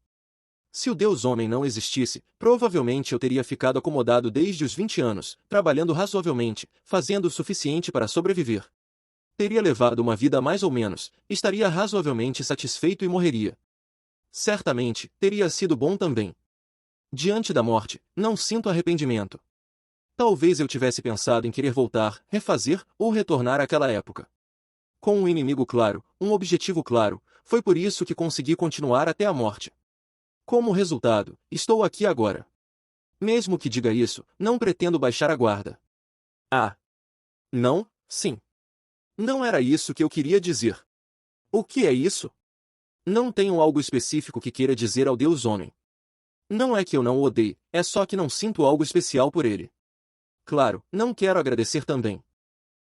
Se o Deus Homem não existisse, provavelmente eu teria ficado acomodado desde os 20 anos, trabalhando razoavelmente, fazendo o suficiente para sobreviver. Teria levado uma vida mais ou menos, estaria razoavelmente satisfeito e morreria. Certamente, teria sido bom também. Diante da morte, não sinto arrependimento. Talvez eu tivesse pensado em querer voltar, refazer ou retornar àquela época. Com um inimigo claro, um objetivo claro, foi por isso que consegui continuar até a morte. Como resultado, estou aqui agora. Mesmo que diga isso, não pretendo baixar a guarda. Ah! Não, sim. Não era isso que eu queria dizer. O que é isso? Não tenho algo específico que queira dizer ao Deus Homem. Não é que eu não o odeie, é só que não sinto algo especial por ele. Claro, não quero agradecer também.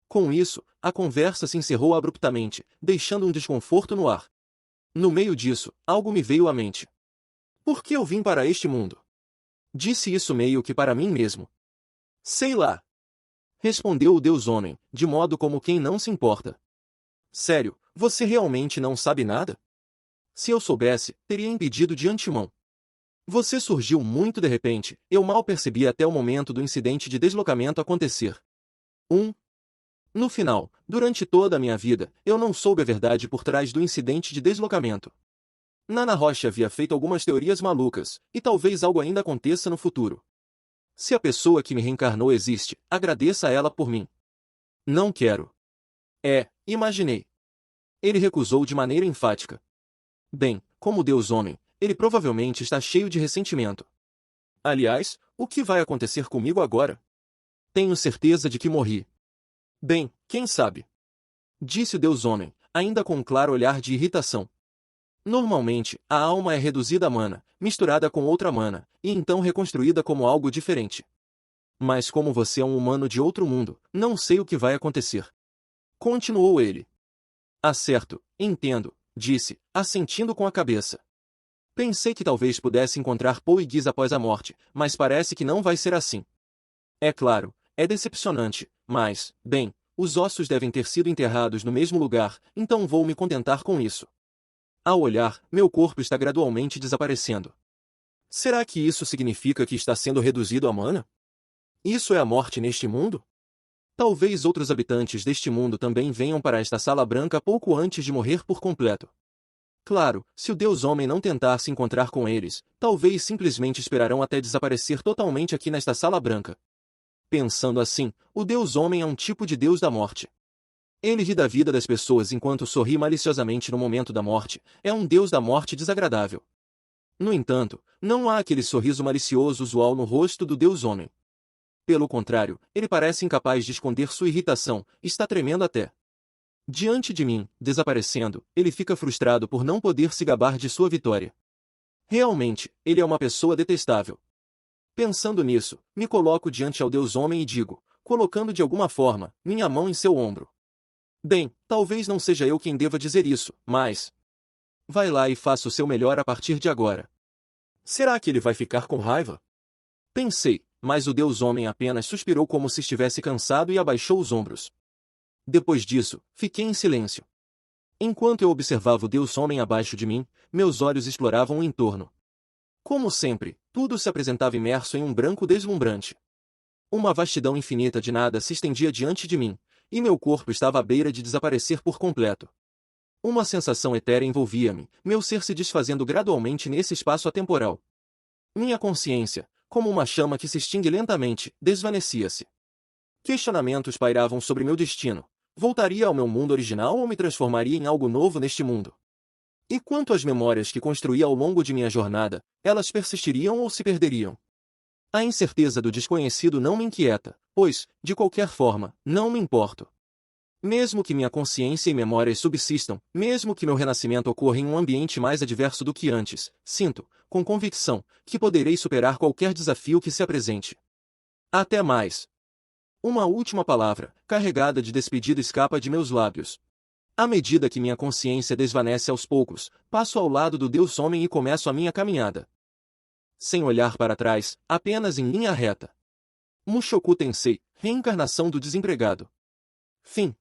Com isso, a conversa se encerrou abruptamente, deixando um desconforto no ar. No meio disso, algo me veio à mente. Por que eu vim para este mundo? Disse isso meio que para mim mesmo. Sei lá. Respondeu o Deus Homem, de modo como quem não se importa. Sério, você realmente não sabe nada? Se eu soubesse, teria impedido de antemão. Você surgiu muito de repente, eu mal percebi até o momento do incidente de deslocamento acontecer. No final, durante toda a minha vida, eu não soube a verdade por trás do incidente de deslocamento. Nana Rocha havia feito algumas teorias malucas, e talvez algo ainda aconteça no futuro. Se a pessoa que me reencarnou existe, agradeça a ela por mim. Não quero. Imaginei. Ele recusou de maneira enfática. Bem, como Deus Homem, ele provavelmente está cheio de ressentimento. Aliás, o que vai acontecer comigo agora? Tenho certeza de que morri. Bem, quem sabe? Disse o Deus Homem, ainda com um claro olhar de irritação. Normalmente, a alma é reduzida a mana, misturada com outra mana, e então reconstruída como algo diferente. Mas como você é um humano de outro mundo, não sei o que vai acontecer. Continuou ele. Ah, certo, entendo, disse, assentindo com a cabeça. Pensei que talvez pudesse encontrar Paul e Giz após a morte, mas parece que não vai ser assim. É claro, é decepcionante, mas, bem, os ossos devem ter sido enterrados no mesmo lugar, então vou me contentar com isso. Ao olhar, meu corpo está gradualmente desaparecendo. Será que isso significa que está sendo reduzido a mana? Isso é a morte neste mundo? Talvez outros habitantes deste mundo também venham para esta sala branca pouco antes de morrer por completo. Claro, se o Deus Homem não tentar se encontrar com eles, talvez simplesmente esperarão até desaparecer totalmente aqui nesta sala branca. Pensando assim, o Deus Homem é um tipo de Deus da morte. Ele ri da vida das pessoas enquanto sorri maliciosamente no momento da morte, é um Deus da morte desagradável. No entanto, não há aquele sorriso malicioso usual no rosto do Deus Homem. Pelo contrário, ele parece incapaz de esconder sua irritação, está tremendo até. Diante de mim, desaparecendo, ele fica frustrado por não poder se gabar de sua vitória. Realmente, ele é uma pessoa detestável. Pensando nisso, me coloco diante ao Deus Homem e digo, colocando de alguma forma, minha mão em seu ombro. Bem, talvez não seja eu quem deva dizer isso, mas... vai lá e faça o seu melhor a partir de agora. Será que ele vai ficar com raiva? Pensei, mas o Deus Homem apenas suspirou como se estivesse cansado e abaixou os ombros. Depois disso, fiquei em silêncio. Enquanto eu observava o Deus Homem abaixo de mim, meus olhos exploravam o entorno. Como sempre, tudo se apresentava imerso em um branco deslumbrante. Uma vastidão infinita de nada se estendia diante de mim, e meu corpo estava à beira de desaparecer por completo. Uma sensação etérea envolvia-me, meu ser se desfazendo gradualmente nesse espaço atemporal. Minha consciência, como uma chama que se extingue lentamente, desvanecia-se. Questionamentos pairavam sobre meu destino. Voltaria ao meu mundo original ou me transformaria em algo novo neste mundo? E quanto às memórias que construí ao longo de minha jornada, elas persistiriam ou se perderiam? A incerteza do desconhecido não me inquieta, pois, de qualquer forma, não me importo. Mesmo que minha consciência e memórias subsistam, mesmo que meu renascimento ocorra em um ambiente mais adverso do que antes, sinto, com convicção, que poderei superar qualquer desafio que se apresente. Até mais. Uma última palavra, carregada de despedida escapa de meus lábios. À medida que minha consciência desvanece aos poucos, passo ao lado do Deus Homem e começo a minha caminhada. Sem olhar para trás, apenas em linha reta. Mushoku Tensei, reencarnação do desempregado. Fim.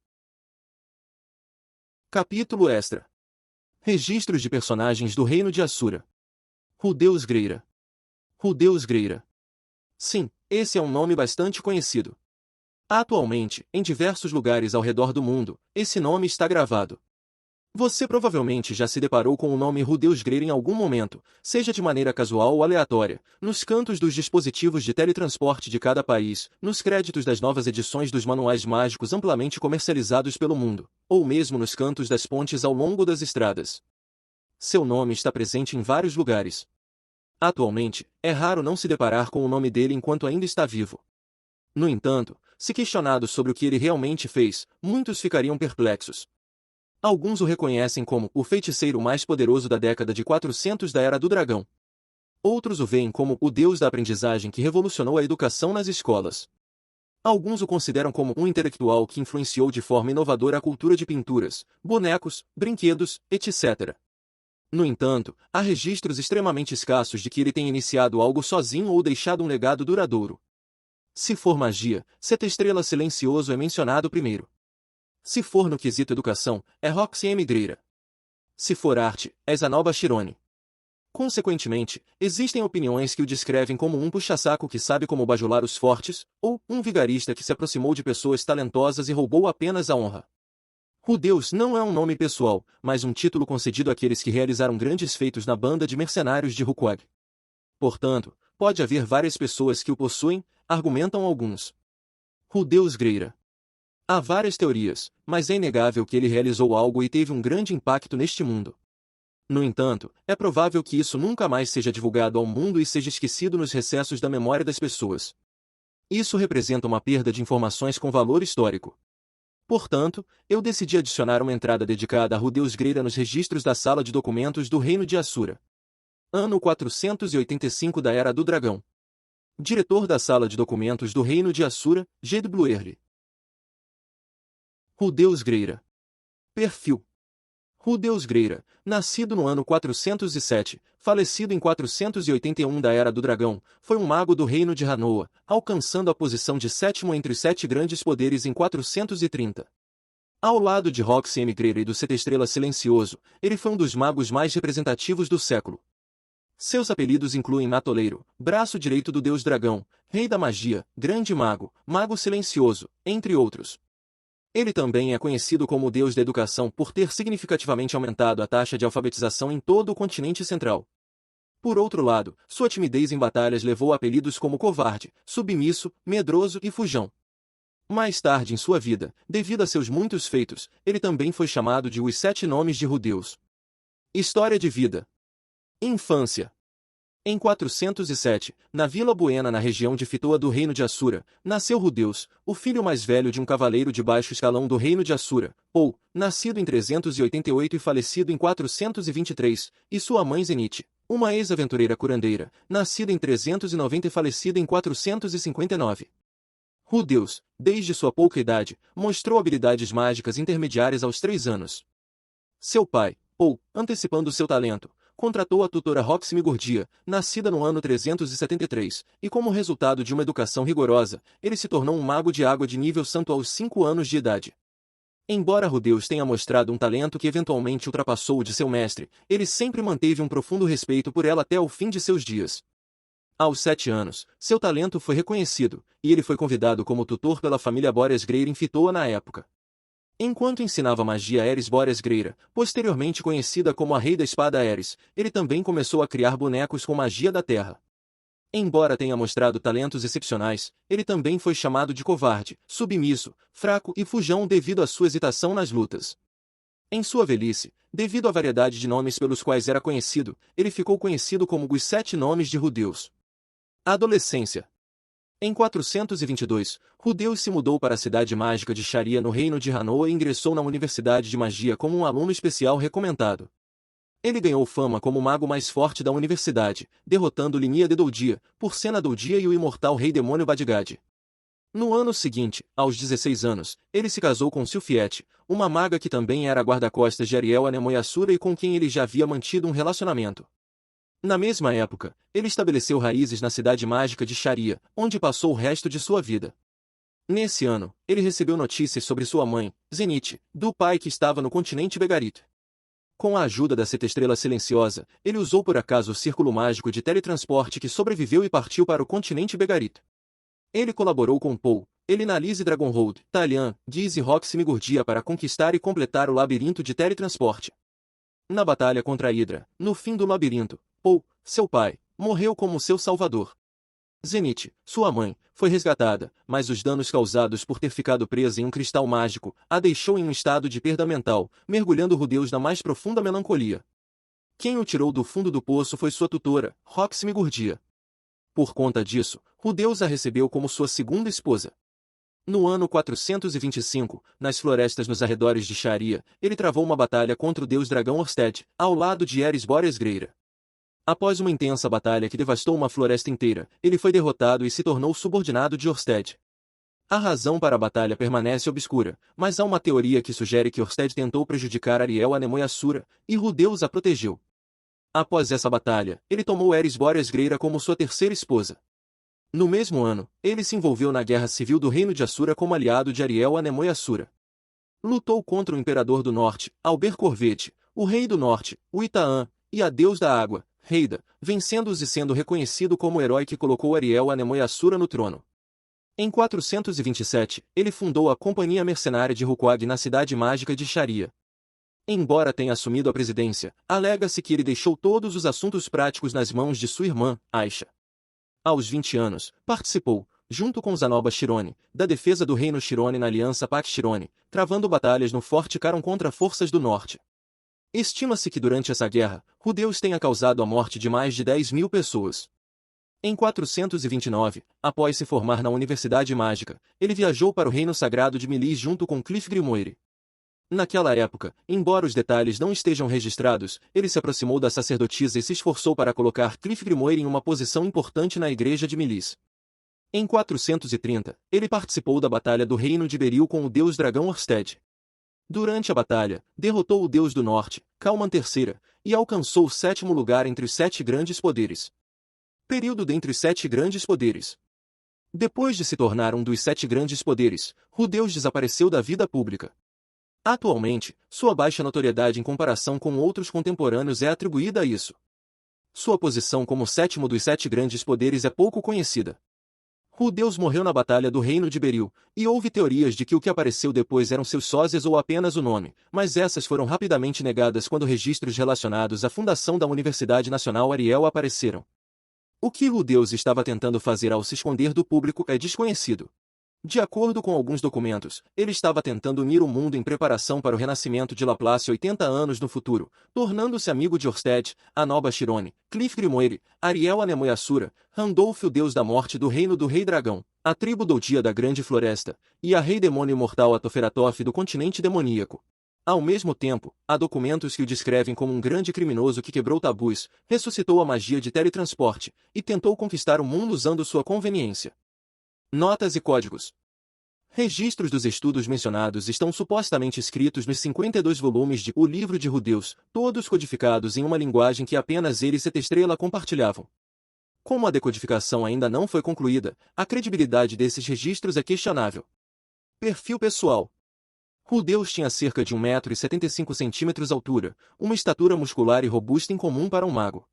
Capítulo extra. Registros de personagens do Reino de Asura. Rudeus Greira. Rudeus Greira. Sim, esse é um nome bastante conhecido. Atualmente, em diversos lugares ao redor do mundo, esse nome está gravado. Você provavelmente já se deparou com o nome Rudeus Greira em algum momento, seja de maneira casual ou aleatória, nos cantos dos dispositivos de teletransporte de cada país, nos créditos das novas edições dos manuais mágicos amplamente comercializados pelo mundo, ou mesmo nos cantos das pontes ao longo das estradas. Seu nome está presente em vários lugares. Atualmente, é raro não se deparar com o nome dele enquanto ainda está vivo. No entanto, se questionados sobre o que ele realmente fez, muitos ficariam perplexos. Alguns o reconhecem como o feiticeiro mais poderoso da década de 400 da Era do Dragão. Outros o veem como o deus da aprendizagem que revolucionou a educação nas escolas. Alguns o consideram como um intelectual que influenciou de forma inovadora a cultura de pinturas, bonecos, brinquedos, etc. No entanto, há registros extremamente escassos de que ele tenha iniciado algo sozinho ou deixado um legado duradouro. Se for magia, Sete Estrelas Silencioso é mencionado primeiro. Se for no quesito educação, é Roxy M. Greira. Se for arte, é Zanoba Shirone. Consequentemente, existem opiniões que o descrevem como um puxa-saco que sabe como bajular os fortes, ou um vigarista que se aproximou de pessoas talentosas e roubou apenas a honra. Rudeus não é um nome pessoal, mas um título concedido àqueles que realizaram grandes feitos na banda de mercenários de Rukwag. Portanto, pode haver várias pessoas que o possuem, argumentam alguns. Rudeus Greira. Há várias teorias, mas é inegável que ele realizou algo e teve um grande impacto neste mundo. No entanto, é provável que isso nunca mais seja divulgado ao mundo e seja esquecido nos recessos da memória das pessoas. Isso representa uma perda de informações com valor histórico. Portanto, eu decidi adicionar uma entrada dedicada a Rudeus Greira nos registros da Sala de Documentos do Reino de Asura. Ano 485 da Era do Dragão. Diretor da Sala de Documentos do Reino de Asura, G.W. Early. Rudeus Greira. Perfil. Rudeus Greira, nascido no ano 407, falecido em 481 da Era do Dragão, foi um mago do reino de Hanoa, alcançando a posição de sétimo entre os 7 grandes poderes em 430. Ao lado de Roxy M. Greira e do Sete Estrelas Silencioso, ele foi um dos magos mais representativos do século. Seus apelidos incluem Matoleiro, braço direito do Deus Dragão, Rei da Magia, Grande Mago, Mago Silencioso, entre outros. Ele também é conhecido como o Deus da Educação por ter significativamente aumentado a taxa de alfabetização em todo o continente central. Por outro lado, sua timidez em batalhas levou a apelidos como Covarde, Submisso, Medroso e Fujão. Mais tarde em sua vida, devido a seus muitos feitos, ele também foi chamado de Os 7 Nomes de Rudeus. História de vida. Infância. Em 407, na Vila Buena na região de Fitoa do Reino de Asura, nasceu Rudeus, o filho mais velho de um cavaleiro de baixo escalão do Reino de Asura, ou, nascido em 388 e falecido em 423, e sua mãe Zenith, uma ex-aventureira curandeira, nascida em 390 e falecida em 459. Rudeus, desde sua pouca idade, mostrou habilidades mágicas intermediárias aos 3 anos. Seu pai, Paul, antecipando seu talento, contratou a tutora Roxy Migordia, nascida no ano 373, e como resultado de uma educação rigorosa, ele se tornou um mago de água de nível santo aos 5 anos de idade. Embora Rudeus tenha mostrado um talento que eventualmente ultrapassou o de seu mestre, ele sempre manteve um profundo respeito por ela até o fim de seus dias. Aos 7 anos, seu talento foi reconhecido, e ele foi convidado como tutor pela família Boreas Greira em Fitoa na época. Enquanto ensinava magia a Ares Boreas Greira, posteriormente conhecida como a Rei da Espada Ares, ele também começou a criar bonecos com magia da terra. Embora tenha mostrado talentos excepcionais, ele também foi chamado de covarde, submisso, fraco e fujão devido à sua hesitação nas lutas. Em sua velhice, devido à variedade de nomes pelos quais era conhecido, ele ficou conhecido como os 7 Nomes de Rudeus. Adolescência. Em 422, Rudeus se mudou para a cidade mágica de Sharia no reino de Hanoa e ingressou na Universidade de Magia como um aluno especial recomendado. Ele ganhou fama como o mago mais forte da universidade, derrotando Limia de Doudia, Porcena Doudia e o imortal Rei Demônio Badigad. No ano seguinte, aos 16 anos, ele se casou com Silfiete, uma maga que também era guarda-costas de Ariel Anemoiassura e com quem ele já havia mantido um relacionamento. Na mesma época, ele estabeleceu raízes na cidade mágica de Sharia, onde passou o resto de sua vida. Nesse ano, ele recebeu notícias sobre sua mãe, Zenith, do pai que estava no continente Begarit. Com a ajuda da Seta Estrela Silenciosa, ele usou por acaso o círculo mágico de teletransporte que sobreviveu e partiu para o continente Begarit. Ele colaborou com Paul, Elinalise Dragonhold, Talian, Giz e Roxy Migurdia para conquistar e completar o labirinto de teletransporte. Na batalha contra a Hydra, no fim do labirinto, Paul, seu pai, morreu como seu salvador. Zenith, sua mãe, foi resgatada, mas os danos causados por ter ficado presa em um cristal mágico a deixou em um estado de perda mental, mergulhando Rudeus na mais profunda melancolia. Quem o tirou do fundo do poço foi sua tutora, Roxy Migurdia. Por conta disso, Rudeus a recebeu como sua segunda esposa. No ano 425, nas florestas nos arredores de Sharia, ele travou uma batalha contra o deus dragão Orsted, ao lado de Eris Boreas Greira. Após uma intensa batalha que devastou uma floresta inteira, ele foi derrotado e se tornou subordinado de Orsted. A razão para a batalha permanece obscura, mas há uma teoria que sugere que Orsted tentou prejudicar Ariel Anemoiassura, e Rudeus a protegeu. Após essa batalha, ele tomou Eris Boreas Greira como sua terceira esposa. No mesmo ano, ele se envolveu na guerra civil do reino de Assura como aliado de Ariel Anemoiassura. Lutou contra o imperador do norte, Alber Corvete, o rei do norte, o Itaã, e a deus da água, Heida, vencendo-os e sendo reconhecido como o herói que colocou Ariel Anemoiassura no trono. Em 427, ele fundou a Companhia Mercenária de Rukwag na cidade mágica de Sharia. Embora tenha assumido a presidência, alega-se que ele deixou todos os assuntos práticos nas mãos de sua irmã, Aisha. Aos 20 anos, participou, junto com Zanoba Shirone, da defesa do reino Shirone na aliança Pax Shirone, travando batalhas no Forte Caron contra forças do norte. Estima-se que durante essa guerra, Rudeus tenha causado a morte de mais de 10.000 pessoas. Em 429, após se formar na Universidade Mágica, ele viajou para o Reino Sagrado de Milis junto com Cliff Grimoire. Naquela época, embora os detalhes não estejam registrados, ele se aproximou da sacerdotisa e se esforçou para colocar Cliff Grimoire em uma posição importante na igreja de Milis. Em 430, ele participou da Batalha do Reino de Beril com o deus dragão Orsted. Durante a batalha, derrotou o deus do norte, Kalman III, e alcançou o 7º lugar entre os 7 grandes poderes. Período dentre os 7 grandes poderes. Depois de se tornar um dos 7 grandes poderes, Rudeus desapareceu da vida pública. Atualmente, sua baixa notoriedade em comparação com outros contemporâneos é atribuída a isso. Sua posição como 7º dos 7 grandes poderes é pouco conhecida. Rudeus morreu na Batalha do Reino de Beril, e houve teorias de que o que apareceu depois eram seus sósias ou apenas o nome, mas essas foram rapidamente negadas quando registros relacionados à fundação da Universidade Nacional Ariel apareceram. O que Rudeus estava tentando fazer ao se esconder do público é desconhecido. De acordo com alguns documentos, ele estava tentando unir o mundo em preparação para o renascimento de Laplace 80 anos no futuro, tornando-se amigo de Orsted, Anoba Shirone, Cliff Grimoire, Ariel Anemoiassura, Randolph o deus da morte do reino do Rei Dragão, a tribo Doutia da Grande Floresta, e a Rei Demônio Imortal Atoferatof do continente demoníaco. Ao mesmo tempo, há documentos que o descrevem como um grande criminoso que quebrou tabus, ressuscitou a magia de teletransporte, e tentou conquistar o mundo usando sua conveniência. Notas e códigos. Registros dos estudos mencionados estão supostamente escritos nos 52 volumes de O Livro de Rudeus, todos codificados em uma linguagem que apenas ele e Seta Estrela compartilhavam. Como a decodificação ainda não foi concluída, a credibilidade desses registros é questionável. Perfil pessoal. Rudeus tinha cerca de 1,75 m de altura, uma estatura muscular e robusta incomum para um mago.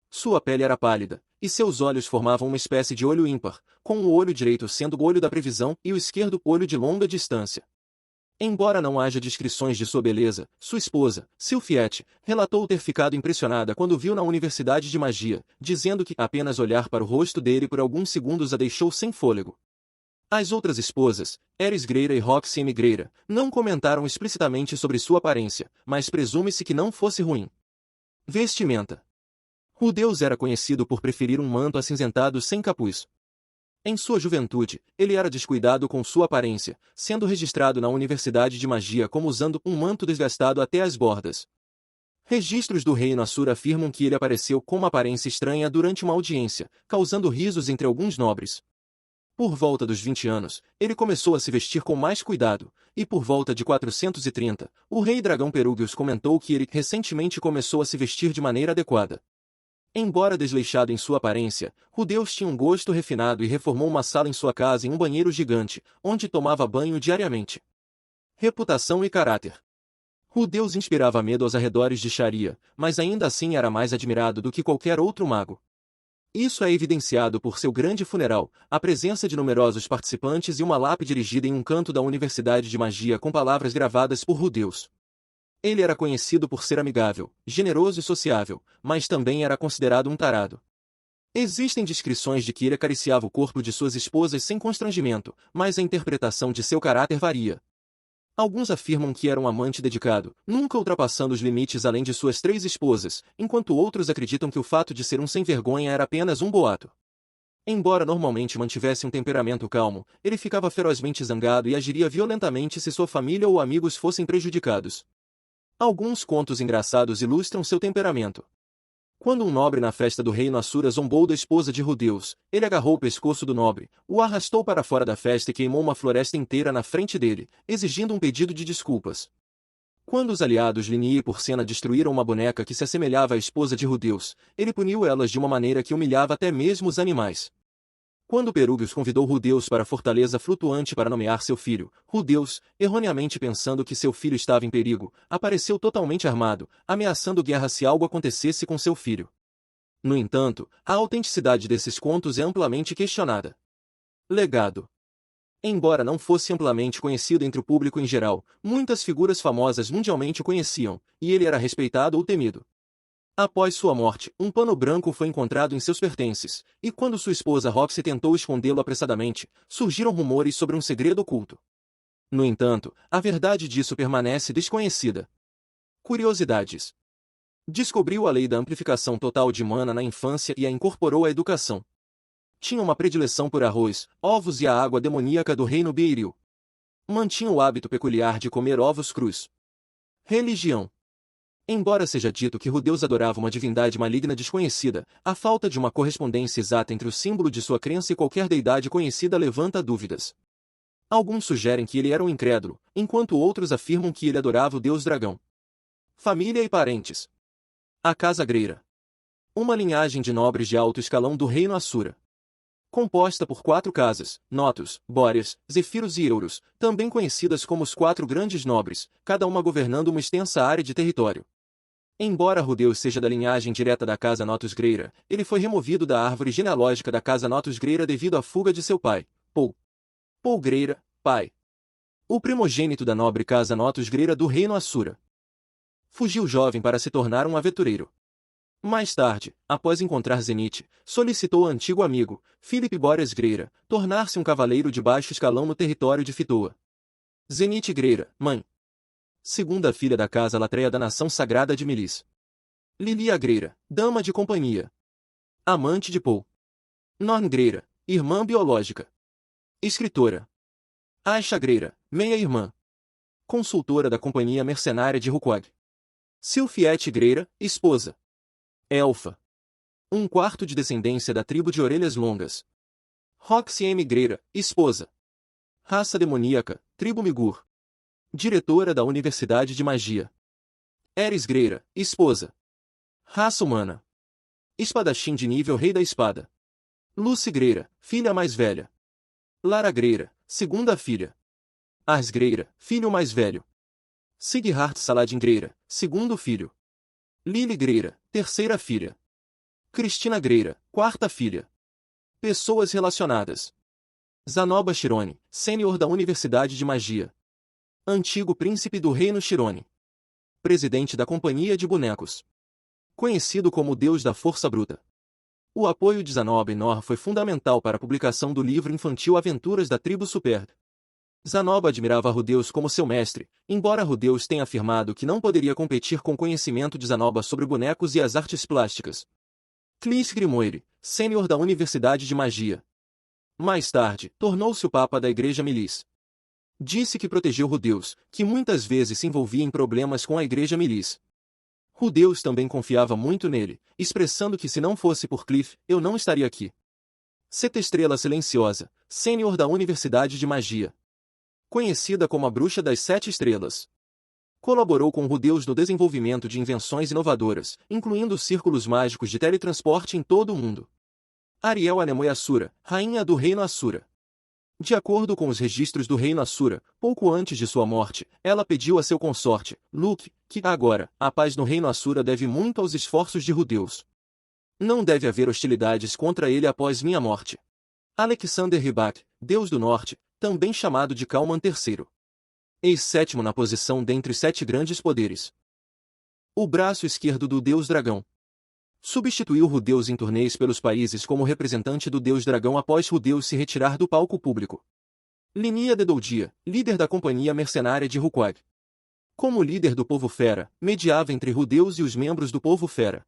Sua pele era pálida, e seus olhos formavam uma espécie de olho ímpar, com o olho direito sendo o olho da previsão e o esquerdo o olho de longa distância. Embora não haja descrições de sua beleza, sua esposa, Silfiete, relatou ter ficado impressionada quando o viu na Universidade de Magia, dizendo que apenas olhar para o rosto dele por alguns segundos a deixou sem fôlego. As outras esposas, Eris Greira e Roxy M. Greira, não comentaram explicitamente sobre sua aparência, mas presume-se que não fosse ruim. Vestimenta. Rudeus era conhecido por preferir um manto acinzentado sem capuz. Em sua juventude, ele era descuidado com sua aparência, sendo registrado na Universidade de Magia como usando um manto desgastado até as bordas. Registros do reino Assura afirmam que ele apareceu com uma aparência estranha durante uma audiência, causando risos entre alguns nobres. Por volta dos 20 anos, ele começou a se vestir com mais cuidado, e por volta de 430, o rei dragão Perúgios comentou que ele recentemente começou a se vestir de maneira adequada. Embora desleixado em sua aparência, Rudeus tinha um gosto refinado e reformou uma sala em sua casa e um banheiro gigante, onde tomava banho diariamente. Reputação e caráter. Rudeus inspirava medo aos arredores de Sharia, mas ainda assim era mais admirado do que qualquer outro mago. Isso é evidenciado por seu grande funeral, a presença de numerosos participantes e uma lápide erigida em um canto da Universidade de Magia com palavras gravadas por Rudeus. Ele era conhecido por ser amigável, generoso e sociável, mas também era considerado um tarado. Existem descrições de que ele acariciava o corpo de suas esposas sem constrangimento, mas a interpretação de seu caráter varia. Alguns afirmam que era um amante dedicado, nunca ultrapassando os limites além de suas 3 esposas, enquanto outros acreditam que o fato de ser um sem-vergonha era apenas um boato. Embora normalmente mantivesse um temperamento calmo, ele ficava ferozmente zangado e agiria violentamente se sua família ou amigos fossem prejudicados. Alguns contos engraçados ilustram seu temperamento. Quando um nobre na festa do reino Assura zombou da esposa de Rudeus, ele agarrou o pescoço do nobre, o arrastou para fora da festa e queimou uma floresta inteira na frente dele, exigindo um pedido de desculpas. Quando os aliados Linie e Porcena destruíram uma boneca que se assemelhava à esposa de Rudeus, ele puniu elas de uma maneira que humilhava até mesmo os animais. Quando Perúgios convidou Rudeus para a Fortaleza Flutuante para nomear seu filho, Rudeus, erroneamente pensando que seu filho estava em perigo, apareceu totalmente armado, ameaçando guerra se algo acontecesse com seu filho. No entanto, a autenticidade desses contos é amplamente questionada. Legado. Embora não fosse amplamente conhecido entre o público em geral, muitas figuras famosas mundialmente o conheciam, e ele era respeitado ou temido. Após sua morte, um pano branco foi encontrado em seus pertences, e quando sua esposa Roxy tentou escondê-lo apressadamente, surgiram rumores sobre um segredo oculto. No entanto, a verdade disso permanece desconhecida. Curiosidades. Descobriu a lei da amplificação total de mana na infância e a incorporou à educação. Tinha uma predileção por arroz, ovos e a água demoníaca do reino Beiril. Mantinha o hábito peculiar de comer ovos crus. Religião. Embora seja dito que Rudeus adorava uma divindade maligna desconhecida, a falta de uma correspondência exata entre o símbolo de sua crença e qualquer deidade conhecida levanta dúvidas. Alguns sugerem que ele era um incrédulo, enquanto outros afirmam que ele adorava o deus dragão. Família e parentes. A Casa Greira. Uma linhagem de nobres de alto escalão do reino Assura. Composta por 4 casas, Notos, Bóreas, Zefiros e Euros, também conhecidas como os 4 grandes nobres, cada uma governando uma extensa área de território. Embora Rudeus seja da linhagem direta da Casa Notus Greira, ele foi removido da árvore genealógica da Casa Notus Greira devido à fuga de seu pai, Paul Greira, pai. O primogênito da nobre Casa Notus Greira do reino Assura. Fugiu jovem para se tornar um aventureiro. Mais tarde, após encontrar Zenith, solicitou ao antigo amigo, Philip Bóreas Greira, tornar-se um cavaleiro de baixo escalão no território de Fitoa. Zenith Greira, mãe. Segunda filha da casa Latreia da nação sagrada de Melis. Lilia Greira, dama de companhia. Amante de Paul. Norn Greira, irmã biológica. Escritora. Aisha Greira, meia-irmã. Consultora da companhia mercenária de Rukwag. Silfiete Greira, esposa. Elfa. 1/4 de descendência da tribo de Orelhas Longas. Roxy M. Greira, esposa. Raça demoníaca, tribo Migur. Diretora da Universidade de Magia. Eris Greira, esposa. Raça humana. Espadachim de nível Rei da Espada. Lucy Greira, filha mais velha. Lara Greira, segunda filha. Ars Greira, filho mais velho. Sighart Saladin Greira, segundo filho. Lily Greira, terceira filha. Cristina Greira, quarta filha. Pessoas relacionadas. Zanoba Shirone, sênior da Universidade de Magia. Antigo príncipe do reino Shirone. Presidente da Companhia de Bonecos. Conhecido como o Deus da Força Bruta. O apoio de Zanoba e Nor foi fundamental para a publicação do livro infantil Aventuras da Tribo Super. Zanoba admirava Rudeus como seu mestre, embora Rudeus tenha afirmado que não poderia competir com o conhecimento de Zanoba sobre bonecos e as artes plásticas. Clis Grimoire, sênior da Universidade de Magia. Mais tarde, tornou-se o Papa da Igreja Melis. Disse que protegeu Rudeus, que muitas vezes se envolvia em problemas com a Igreja Melis. Rudeus também confiava muito nele, expressando que se não fosse por Cliff, eu não estaria aqui. Seta Estrela Silenciosa, sênior da Universidade de Magia. Conhecida como a Bruxa das Sete Estrelas. Colaborou com Rudeus no desenvolvimento de invenções inovadoras, incluindo círculos mágicos de teletransporte em todo o mundo. Ariel Anemoi Assura, rainha do Reino Assura. De acordo com os registros do Reino Assura, pouco antes de sua morte, ela pediu a seu consorte, Luke, que, agora, a paz no Reino Assura deve muito aos esforços de Rudeus. Não deve haver hostilidades contra ele após minha morte. Alexander Rybak, Deus do Norte, também chamado de Kalman III. Ex-sétimo na posição dentre os 7 grandes poderes. O braço esquerdo do Deus Dragão. Substituiu Rudeus em turnês pelos países como representante do Deus Dragão após Rudeus se retirar do palco público. Linia Dedoldia, líder da companhia mercenária de Rukwag. Como líder do povo Fera, mediava entre Rudeus e os membros do povo Fera.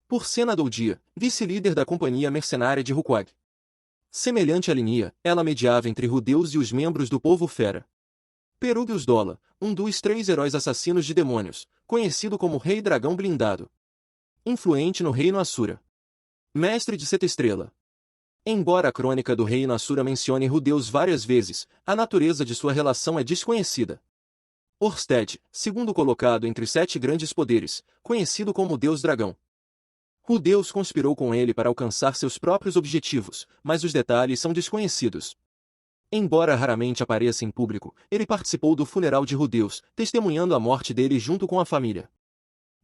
Por Sena Doldia, vice-líder da companhia mercenária de Rukwag. Semelhante a Linia, ela mediava entre Rudeus e os membros do povo Fera. Perugius Dola, um dos 3 heróis assassinos de demônios, conhecido como Rei Dragão Blindado. Influente no Reino Assura. Mestre de Seta Estrela. Embora a crônica do Reino Assura mencione Rudeus várias vezes, a natureza de sua relação é desconhecida. Orsted, segundo colocado entre os 7 grandes poderes, conhecido como Deus Dragão. Rudeus conspirou com ele para alcançar seus próprios objetivos, mas os detalhes são desconhecidos. Embora raramente apareça em público, ele participou do funeral de Rudeus, testemunhando a morte dele junto com a família.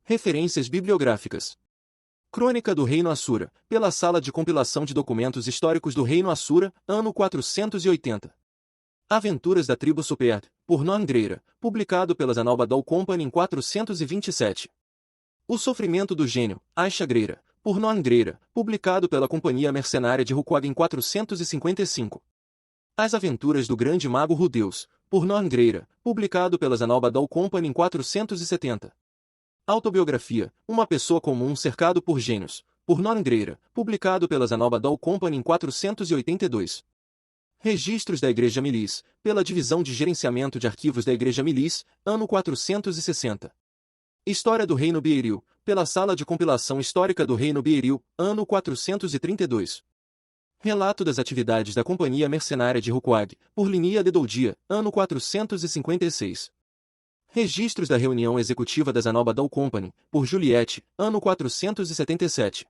Referências bibliográficas. Crônica do Reino Assura, pela Sala de Compilação de Documentos Históricos do Reino Assura, ano 480. Aventuras da Tribo Superd, por Norn Greira, publicado pela Zanalbadal Company em 427. O Sofrimento do Gênio, Aisha Greira, por Norn Greira, publicado pela Companhia Mercenária de Rukwag em 455. As Aventuras do Grande Mago Rudeus, por Norn Greira, publicado pela Zanalbadal Company em 470. Autobiografia, Uma Pessoa Comum Cercado por Gênios, por Norn Greira, publicado pela Zanalbadal Company em 482. Registros da Igreja Milis, pela Divisão de Gerenciamento de Arquivos da Igreja Milis, ano 460. História do Reino Bieril, pela Sala de Compilação Histórica do Reino Bieril, ano 432. Relato das atividades da Companhia Mercenária de Rukwag, por Linia Dedoldia, ano 456. Registros da Reunião Executiva da Zanalbadal Company, por Juliette, ano 477.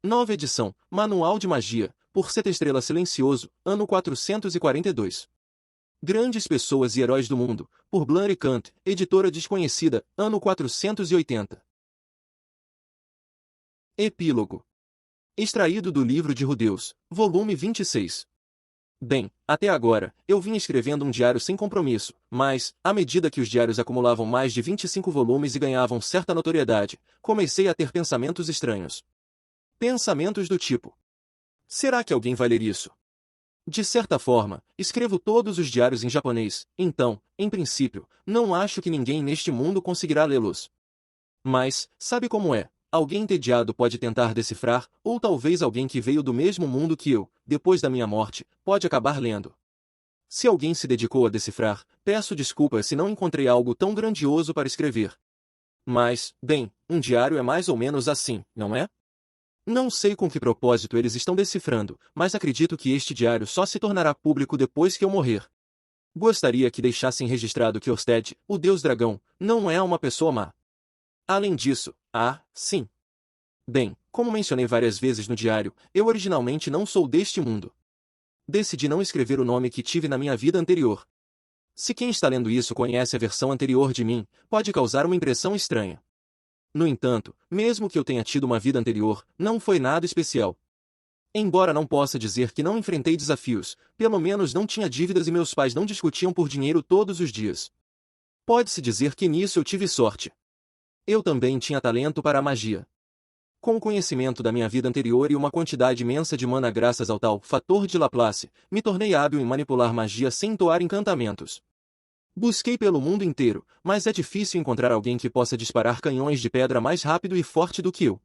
Nova edição, Manual de Magia, por Seta Estrela Silencioso, ano 442. Grandes Pessoas e Heróis do Mundo, por Blanry Kant, editora desconhecida, ano 480. Epílogo. Extraído do livro de Rudeus, volume 26. Bem, até agora, eu vim escrevendo um diário sem compromisso, mas, à medida que os diários acumulavam mais de 25 volumes e ganhavam certa notoriedade, comecei a ter pensamentos estranhos. Pensamentos do tipo: será que alguém vai ler isso? De certa forma, escrevo todos os diários em japonês, então, em princípio, não acho que ninguém neste mundo conseguirá lê-los. Mas, sabe como é? Alguém entediado pode tentar decifrar, ou talvez alguém que veio do mesmo mundo que eu, depois da minha morte, pode acabar lendo. Se alguém se dedicou a decifrar, peço desculpas se não encontrei algo tão grandioso para escrever. Mas, bem, um diário é mais ou menos assim, não é? Não sei com que propósito eles estão decifrando, mas acredito que este diário só se tornará público depois que eu morrer. Gostaria que deixassem registrado que Orsted, o Deus Dragão, não é uma pessoa má. Além disso, sim. Bem, como mencionei várias vezes no diário, eu originalmente não sou deste mundo. Decidi não escrever o nome que tive na minha vida anterior. Se quem está lendo isso conhece a versão anterior de mim, pode causar uma impressão estranha. No entanto, mesmo que eu tenha tido uma vida anterior, não foi nada especial. Embora não possa dizer que não enfrentei desafios, pelo menos não tinha dívidas e meus pais não discutiam por dinheiro todos os dias. Pode-se dizer que nisso eu tive sorte. Eu também tinha talento para a magia. Com o conhecimento da minha vida anterior e uma quantidade imensa de mana graças ao tal fator de Laplace, me tornei hábil em manipular magia sem entoar encantamentos. Busquei pelo mundo inteiro, mas é difícil encontrar alguém que possa disparar canhões de pedra mais rápido e forte do que eu.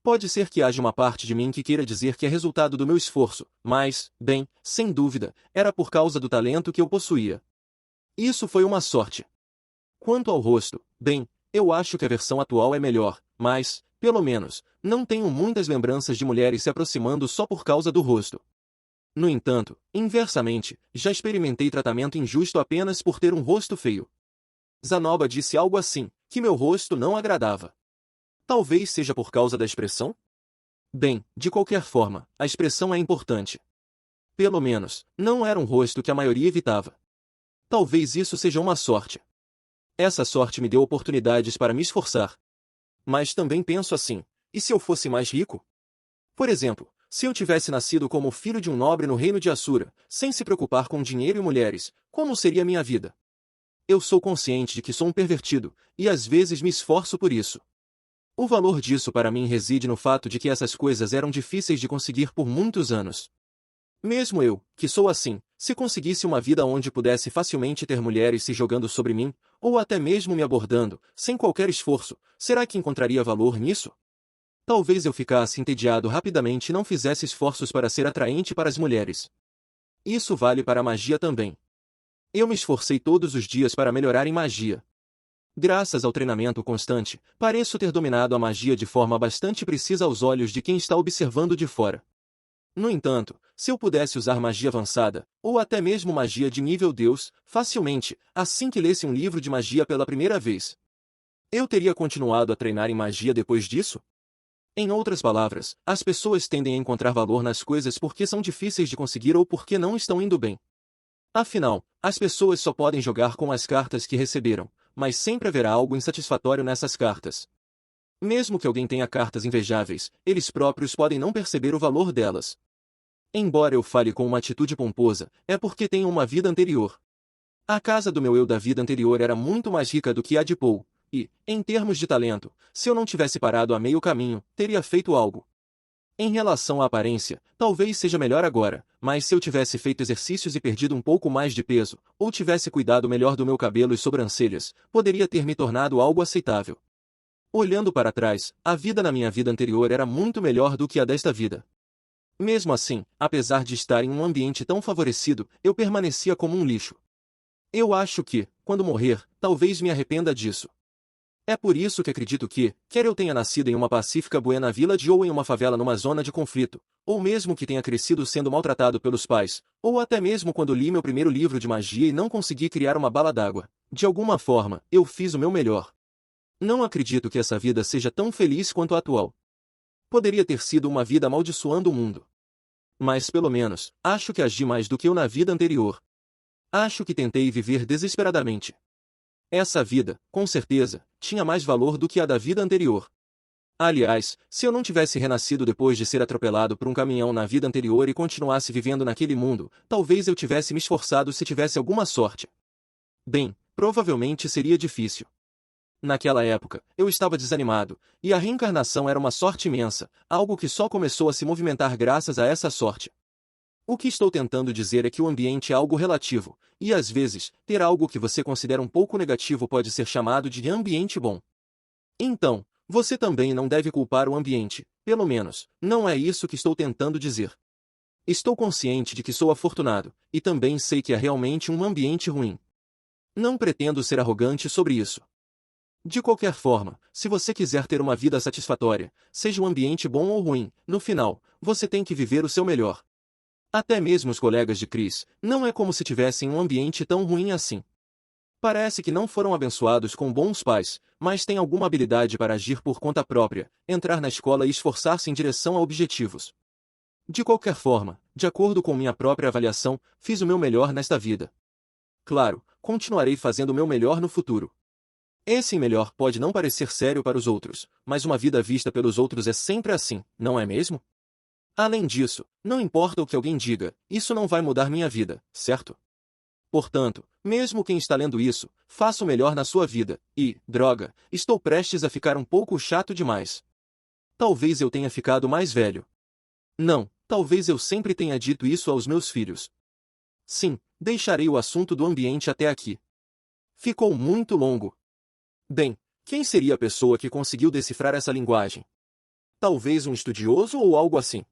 Pode ser que haja uma parte de mim que queira dizer que é resultado do meu esforço, mas, bem, sem dúvida, era por causa do talento que eu possuía. Isso foi uma sorte. Quanto ao rosto, bem, eu acho que a versão atual é melhor, mas, pelo menos, não tenho muitas lembranças de mulheres se aproximando só por causa do rosto. No entanto, inversamente, já experimentei tratamento injusto apenas por ter um rosto feio. Zanoba disse algo assim, que meu rosto não agradava. Talvez seja por causa da expressão? Bem, de qualquer forma, a expressão é importante. Pelo menos, não era um rosto que a maioria evitava. Talvez isso seja uma sorte. Essa sorte me deu oportunidades para me esforçar. Mas também penso assim, e se eu fosse mais rico? Por exemplo, se eu tivesse nascido como filho de um nobre no reino de Assura, sem se preocupar com dinheiro e mulheres, como seria minha vida? Eu sou consciente de que sou um pervertido, e às vezes me esforço por isso. O valor disso para mim reside no fato de que essas coisas eram difíceis de conseguir por muitos anos. Mesmo eu, que sou assim, se conseguisse uma vida onde pudesse facilmente ter mulheres se jogando sobre mim, ou até mesmo me abordando, sem qualquer esforço, será que encontraria valor nisso? Talvez eu ficasse entediado rapidamente e não fizesse esforços para ser atraente para as mulheres. Isso vale para a magia também. Eu me esforcei todos os dias para melhorar em magia. Graças ao treinamento constante, pareço ter dominado a magia de forma bastante precisa aos olhos de quem está observando de fora. No entanto, se eu pudesse usar magia avançada, ou até mesmo magia de nível Deus, facilmente, assim que lesse um livro de magia pela primeira vez, eu teria continuado a treinar em magia depois disso? Em outras palavras, as pessoas tendem a encontrar valor nas coisas porque são difíceis de conseguir ou porque não estão indo bem. Afinal, as pessoas só podem jogar com as cartas que receberam, mas sempre haverá algo insatisfatório nessas cartas. Mesmo que alguém tenha cartas invejáveis, eles próprios podem não perceber o valor delas. Embora eu fale com uma atitude pomposa, é porque tenho uma vida anterior. A casa do meu eu da vida anterior era muito mais rica do que a de Paul, e, em termos de talento, se eu não tivesse parado a meio caminho, teria feito algo. Em relação à aparência, talvez seja melhor agora, mas se eu tivesse feito exercícios e perdido um pouco mais de peso, ou tivesse cuidado melhor do meu cabelo e sobrancelhas, poderia ter me tornado algo aceitável. Olhando para trás, a vida na minha vida anterior era muito melhor do que a desta vida. Mesmo assim, apesar de estar em um ambiente tão favorecido, eu permanecia como um lixo. Eu acho que, quando morrer, talvez me arrependa disso. É por isso que acredito que, quer eu tenha nascido em uma pacífica Buena Village ou em uma favela numa zona de conflito, ou mesmo que tenha crescido sendo maltratado pelos pais, ou até mesmo quando li meu primeiro livro de magia e não consegui criar uma bala d'água, de alguma forma, eu fiz o meu melhor. Não acredito que essa vida seja tão feliz quanto a atual. Poderia ter sido uma vida amaldiçoando o mundo. Mas pelo menos, acho que agi mais do que eu na vida anterior. Acho que tentei viver desesperadamente. Essa vida, com certeza, tinha mais valor do que a da vida anterior. Aliás, se eu não tivesse renascido depois de ser atropelado por um caminhão na vida anterior e continuasse vivendo naquele mundo, talvez eu tivesse me esforçado se tivesse alguma sorte. Bem, provavelmente seria difícil. Naquela época, eu estava desanimado, e a reencarnação era uma sorte imensa, algo que só começou a se movimentar graças a essa sorte. O que estou tentando dizer é que o ambiente é algo relativo, e às vezes, ter algo que você considera um pouco negativo pode ser chamado de ambiente bom. Então, você também não deve culpar o ambiente, pelo menos, não é isso que estou tentando dizer. Estou consciente de que sou afortunado, e também sei que é realmente um ambiente ruim. Não pretendo ser arrogante sobre isso. De qualquer forma, se você quiser ter uma vida satisfatória, seja um ambiente bom ou ruim, no final, você tem que viver o seu melhor. Até mesmo os colegas de Chris, não é como se tivessem um ambiente tão ruim assim. Parece que não foram abençoados com bons pais, mas têm alguma habilidade para agir por conta própria, entrar na escola e esforçar-se em direção a objetivos. De qualquer forma, de acordo com minha própria avaliação, fiz o meu melhor nesta vida. Claro, continuarei fazendo o meu melhor no futuro. Esse melhor pode não parecer sério para os outros, mas uma vida vista pelos outros é sempre assim, não é mesmo? Além disso, não importa o que alguém diga, isso não vai mudar minha vida, certo? Portanto, mesmo quem está lendo isso, faça o melhor na sua vida, e, droga, estou prestes a ficar um pouco chato demais. Talvez eu tenha ficado mais velho. Não, talvez eu sempre tenha dito isso aos meus filhos. Sim, deixarei o assunto do ambiente até aqui. Ficou muito longo. Bem, quem seria a pessoa que conseguiu decifrar essa linguagem? Talvez um estudioso ou algo assim.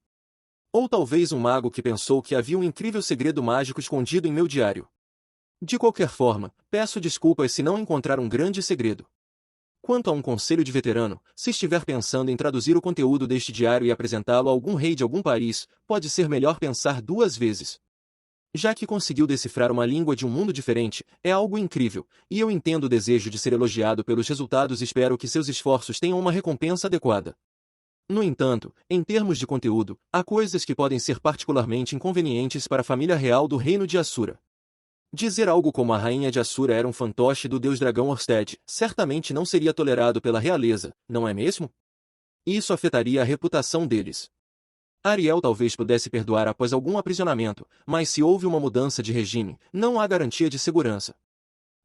Ou talvez um mago que pensou que havia um incrível segredo mágico escondido em meu diário. De qualquer forma, peço desculpas se não encontrar um grande segredo. Quanto a um conselho de veterano, se estiver pensando em traduzir o conteúdo deste diário e apresentá-lo a algum rei de algum país, pode ser melhor pensar duas vezes. Já que conseguiu decifrar uma língua de um mundo diferente, é algo incrível, e eu entendo o desejo de ser elogiado pelos resultados e espero que seus esforços tenham uma recompensa adequada. No entanto, em termos de conteúdo, há coisas que podem ser particularmente inconvenientes para a família real do reino de Assura. Dizer algo como a rainha de Assura era um fantoche do deus dragão Orsted certamente não seria tolerado pela realeza, não é mesmo? Isso afetaria a reputação deles. Ariel talvez pudesse perdoar após algum aprisionamento, mas se houve uma mudança de regime, não há garantia de segurança.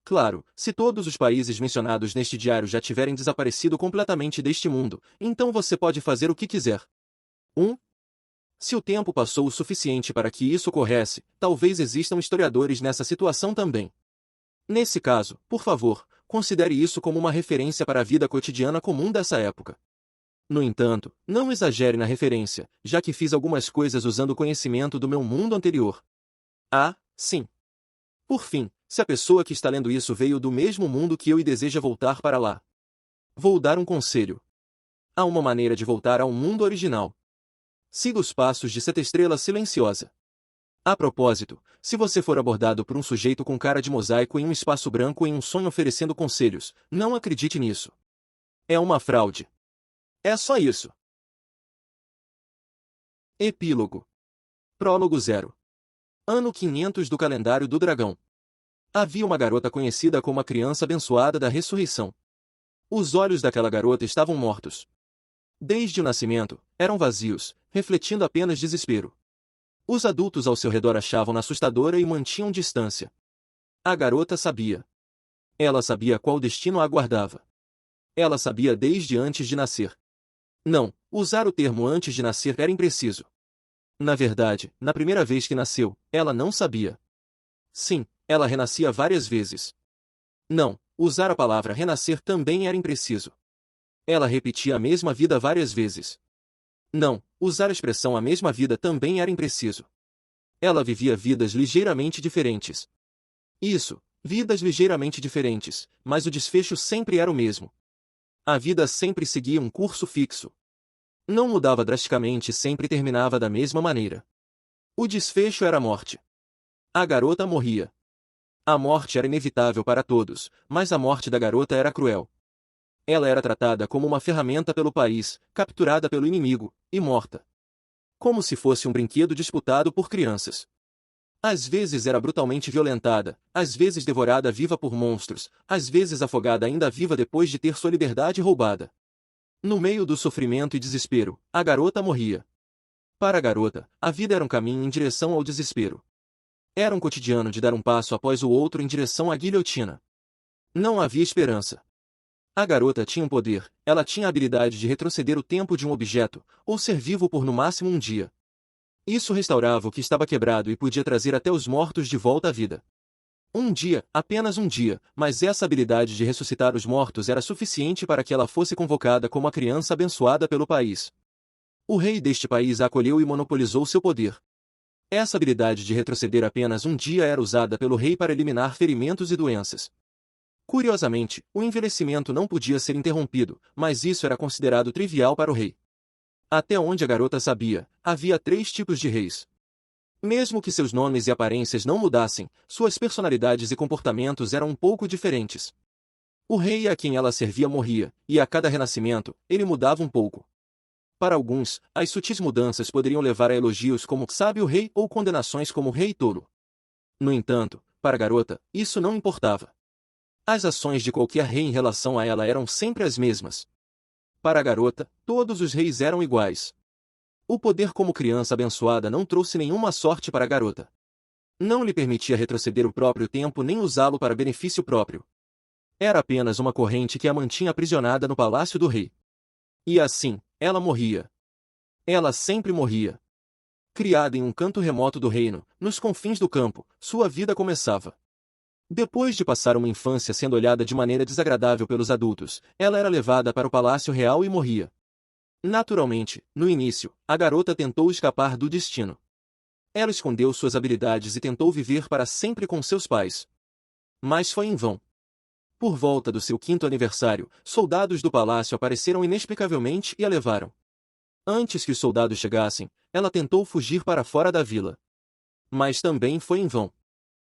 Claro, se todos os países mencionados neste diário já tiverem desaparecido completamente deste mundo, então você pode fazer o que quiser. 1. Se o tempo passou o suficiente para que isso ocorresse, talvez existam historiadores nessa situação também. Nesse caso, por favor, considere isso como uma referência para a vida cotidiana comum dessa época. No entanto, não exagere na referência, já que fiz algumas coisas usando o conhecimento do meu mundo anterior. Ah, sim. Por fim, se a pessoa que está lendo isso veio do mesmo mundo que eu e deseja voltar para lá, vou dar um conselho. Há uma maneira de voltar ao mundo original. Siga os passos de Seta Estrela Silenciosa. A propósito, se você for abordado por um sujeito com cara de mosaico em um espaço branco em um sonho oferecendo conselhos, não acredite nisso. É uma fraude. É só isso. Epílogo. Prólogo 0. Ano 500 do calendário do dragão. Havia uma garota conhecida como a criança abençoada da ressurreição. Os olhos daquela garota estavam mortos. Desde o nascimento, eram vazios, refletindo apenas desespero. Os adultos ao seu redor achavam-na assustadora e mantinham distância. A garota sabia. Ela sabia qual destino a aguardava. Ela sabia desde antes de nascer. Não, usar o termo antes de nascer era impreciso. Na verdade, na primeira vez que nasceu, ela não sabia. Sim, ela renascia várias vezes. Não, usar a palavra renascer também era impreciso. Ela repetia a mesma vida várias vezes. Não, usar a expressão a mesma vida também era impreciso. Ela vivia vidas ligeiramente diferentes. Isso, vidas ligeiramente diferentes, mas o desfecho sempre era o mesmo. A vida sempre seguia um curso fixo. Não mudava drasticamente e sempre terminava da mesma maneira. O desfecho era a morte. A garota morria. A morte era inevitável para todos, mas a morte da garota era cruel. Ela era tratada como uma ferramenta pelo país, capturada pelo inimigo, e morta. Como se fosse um brinquedo disputado por crianças. Às vezes era brutalmente violentada, às vezes devorada viva por monstros, às vezes afogada ainda viva depois de ter sua liberdade roubada. No meio do sofrimento e desespero, a garota morria. Para a garota, a vida era um caminho em direção ao desespero. Era um cotidiano de dar um passo após o outro em direção à guilhotina. Não havia esperança. A garota tinha um poder, ela tinha a habilidade de retroceder o tempo de um objeto, ou ser vivo por no máximo um dia. Isso restaurava o que estava quebrado e podia trazer até os mortos de volta à vida. Um dia, apenas um dia, mas essa habilidade de ressuscitar os mortos era suficiente para que ela fosse convocada como a criança abençoada pelo país. O rei deste país a acolheu e monopolizou seu poder. Essa habilidade de retroceder apenas um dia era usada pelo rei para eliminar ferimentos e doenças. Curiosamente, o envelhecimento não podia ser interrompido, mas isso era considerado trivial para o rei. Até onde a garota sabia, havia 3 tipos de reis. Mesmo que seus nomes e aparências não mudassem, suas personalidades e comportamentos eram um pouco diferentes. O rei a quem ela servia morria, e a cada renascimento, ele mudava um pouco. Para alguns, as sutis mudanças poderiam levar a elogios como sábio rei ou condenações como rei tolo. No entanto, para a garota, isso não importava. As ações de qualquer rei em relação a ela eram sempre as mesmas. Para a garota, todos os reis eram iguais. O poder como criança abençoada não trouxe nenhuma sorte para a garota. Não lhe permitia retroceder o próprio tempo nem usá-lo para benefício próprio. Era apenas uma corrente que a mantinha aprisionada no palácio do rei. E assim, ela morria. Ela sempre morria. Criada em um canto remoto do reino, nos confins do campo, sua vida começava. Depois de passar uma infância sendo olhada de maneira desagradável pelos adultos, ela era levada para o palácio real e morria. Naturalmente, no início, a garota tentou escapar do destino. Ela escondeu suas habilidades e tentou viver para sempre com seus pais. Mas foi em vão. Por volta do seu 5º aniversário, soldados do palácio apareceram inexplicavelmente e a levaram. Antes que os soldados chegassem, ela tentou fugir para fora da vila. Mas também foi em vão.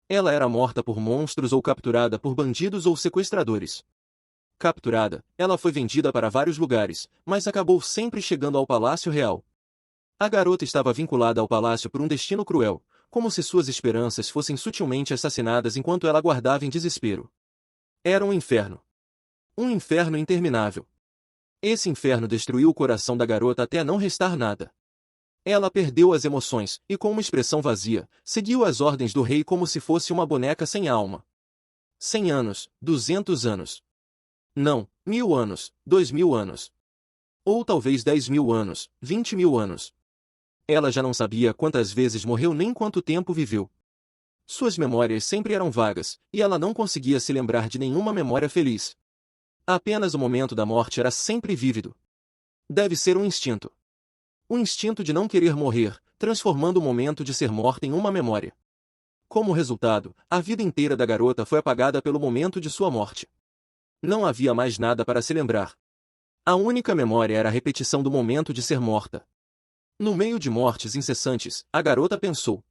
Ela era morta por monstros ou capturada por bandidos ou sequestradores. Capturada, ela foi vendida para vários lugares, mas acabou sempre chegando ao Palácio Real. A garota estava vinculada ao palácio por um destino cruel, como se suas esperanças fossem sutilmente assassinadas enquanto ela aguardava em desespero. Era um inferno. Um inferno interminável. Esse inferno destruiu o coração da garota até não restar nada. Ela perdeu as emoções e, com uma expressão vazia, seguiu as ordens do rei como se fosse uma boneca sem alma. 100 anos, 200 anos. Não, 1000 anos, 2000 anos. Ou talvez 10.000 anos, 20.000 anos. Ela já não sabia quantas vezes morreu nem quanto tempo viveu. Suas memórias sempre eram vagas, e ela não conseguia se lembrar de nenhuma memória feliz. Apenas o momento da morte era sempre vívido. Deve ser um instinto. O instinto de não querer morrer, transformando o momento de ser morta em uma memória. Como resultado, a vida inteira da garota foi apagada pelo momento de sua morte. Não havia mais nada para se lembrar. A única memória era a repetição do momento de ser morta. No meio de mortes incessantes, a garota pensou.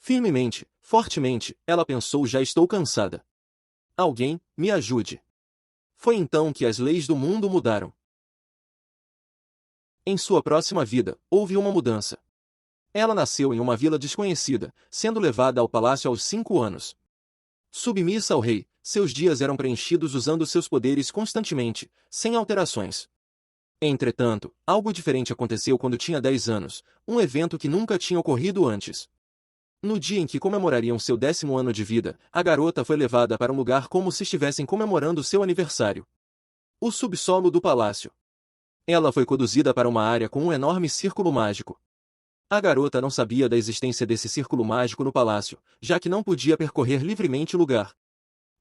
Firmemente, fortemente, ela pensou: já estou cansada. Alguém, me ajude. Foi então que as leis do mundo mudaram. Em sua próxima vida, houve uma mudança. Ela nasceu em uma vila desconhecida, sendo levada ao palácio aos 5 anos. Submissa ao rei, seus dias eram preenchidos usando seus poderes constantemente, sem alterações. Entretanto, algo diferente aconteceu quando tinha 10 anos, um evento que nunca tinha ocorrido antes. No dia em que comemorariam seu 10º ano de vida, a garota foi levada para um lugar como se estivessem comemorando seu aniversário. O subsolo do palácio. Ela foi conduzida para uma área com um enorme círculo mágico. A garota não sabia da existência desse círculo mágico no palácio, já que não podia percorrer livremente o lugar.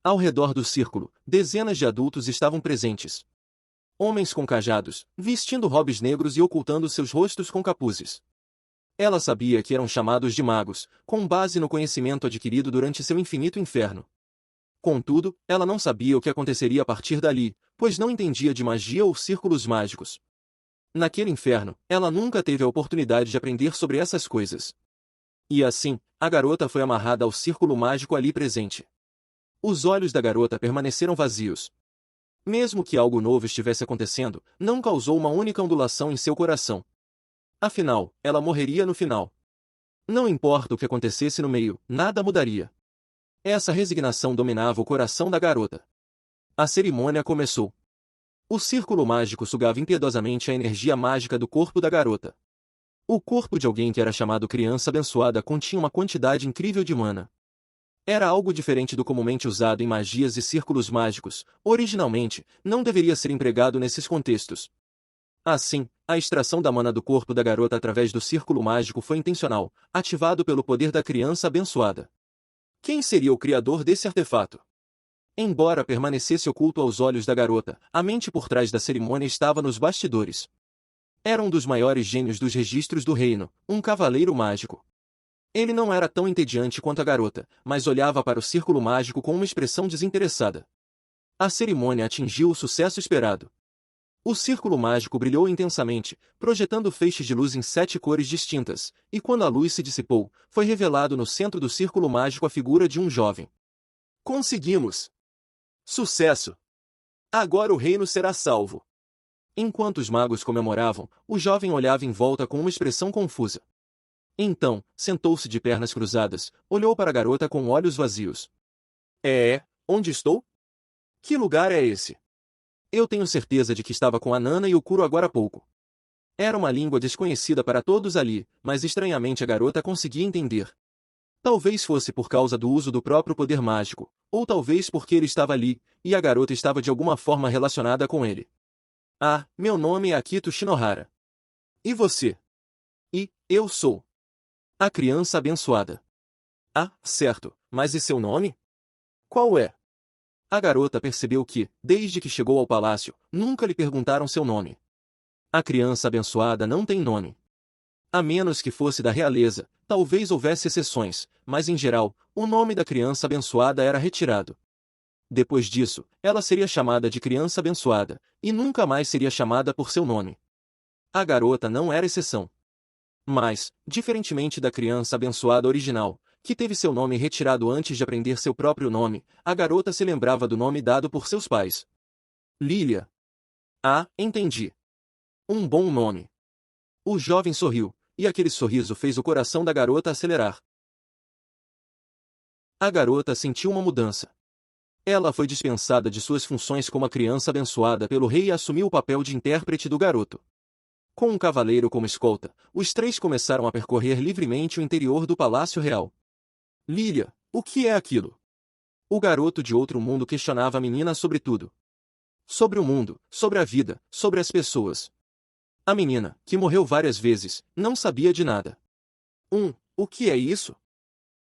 Ao redor do círculo, dezenas de adultos estavam presentes. Homens com cajados, vestindo robes negros e ocultando seus rostos com capuzes. Ela sabia que eram chamados de magos, com base no conhecimento adquirido durante seu infinito inferno. Contudo, ela não sabia o que aconteceria a partir dali, pois não entendia de magia ou círculos mágicos. Naquele inferno, ela nunca teve a oportunidade de aprender sobre essas coisas. E assim, a garota foi amarrada ao círculo mágico ali presente. Os olhos da garota permaneceram vazios. Mesmo que algo novo estivesse acontecendo, não causou uma única ondulação em seu coração. Afinal, ela morreria no final. Não importa o que acontecesse no meio, nada mudaria. Essa resignação dominava o coração da garota. A cerimônia começou. O círculo mágico sugava impiedosamente a energia mágica do corpo da garota. O corpo de alguém que era chamado criança abençoada continha uma quantidade incrível de mana. Era algo diferente do comumente usado em magias e círculos mágicos. Originalmente, não deveria ser empregado nesses contextos. Assim, a extração da mana do corpo da garota através do círculo mágico foi intencional, ativado pelo poder da criança abençoada. Quem seria o criador desse artefato? Embora permanecesse oculto aos olhos da garota, a mente por trás da cerimônia estava nos bastidores. Era um dos maiores gênios dos registros do reino, um cavaleiro mágico. Ele não era tão entediante quanto a garota, mas olhava para o círculo mágico com uma expressão desinteressada. A cerimônia atingiu o sucesso esperado. O círculo mágico brilhou intensamente, projetando feixes de luz em 7 cores distintas, e quando a luz se dissipou, foi revelado no centro do círculo mágico a figura de um jovem. Conseguimos! Sucesso! Agora o reino será salvo. Enquanto os magos comemoravam, o jovem olhava em volta com uma expressão confusa. Então, sentou-se de pernas cruzadas, olhou para a garota com olhos vazios. Onde estou? Que lugar é esse? Eu tenho certeza de que estava com a Nana e o Kuro agora há pouco. Era uma língua desconhecida para todos ali, mas estranhamente a garota conseguia entender. Talvez fosse por causa do uso do próprio poder mágico, ou talvez porque ele estava ali, e a garota estava de alguma forma relacionada com ele. Ah, meu nome é Akito Shinohara. E você? E, eu sou a criança abençoada. Ah, certo, mas e seu nome? Qual é? A garota percebeu que, desde que chegou ao palácio, nunca lhe perguntaram seu nome. A criança abençoada não tem nome. A menos que fosse da realeza, talvez houvesse exceções, mas em geral, o nome da criança abençoada era retirado. Depois disso, ela seria chamada de criança abençoada, e nunca mais seria chamada por seu nome. A garota não era exceção. Mas, diferentemente da criança abençoada original, que teve seu nome retirado antes de aprender seu próprio nome, a garota se lembrava do nome dado por seus pais. Lilia. Ah, entendi. Um bom nome. O jovem sorriu, e aquele sorriso fez o coração da garota acelerar. A garota sentiu uma mudança. Ela foi dispensada de suas funções como a criança abençoada pelo rei e assumiu o papel de intérprete do garoto. Com um cavaleiro como escolta, os três começaram a percorrer livremente o interior do Palácio Real. Lilia, o que é aquilo? O garoto de outro mundo questionava a menina sobre tudo. Sobre o mundo, sobre a vida, sobre as pessoas. A menina, que morreu várias vezes, não sabia de nada. O que é isso?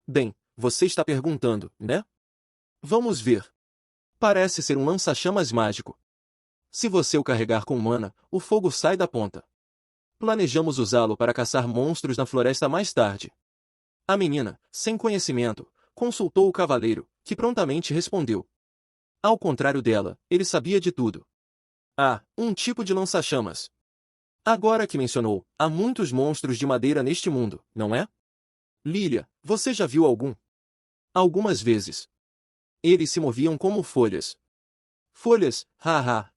Bem, você está perguntando, né? Vamos ver. Parece ser um lança-chamas mágico. Se você o carregar com mana, o fogo sai da ponta. Planejamos usá-lo para caçar monstros na floresta mais tarde. A menina, sem conhecimento, consultou o cavaleiro, que prontamente respondeu. Ao contrário dela, ele sabia de tudo. Um tipo de lança-chamas. Agora que mencionou, há muitos monstros de madeira neste mundo, não é? Lilia, você já viu algum? Algumas vezes. Eles se moviam como folhas. Folhas,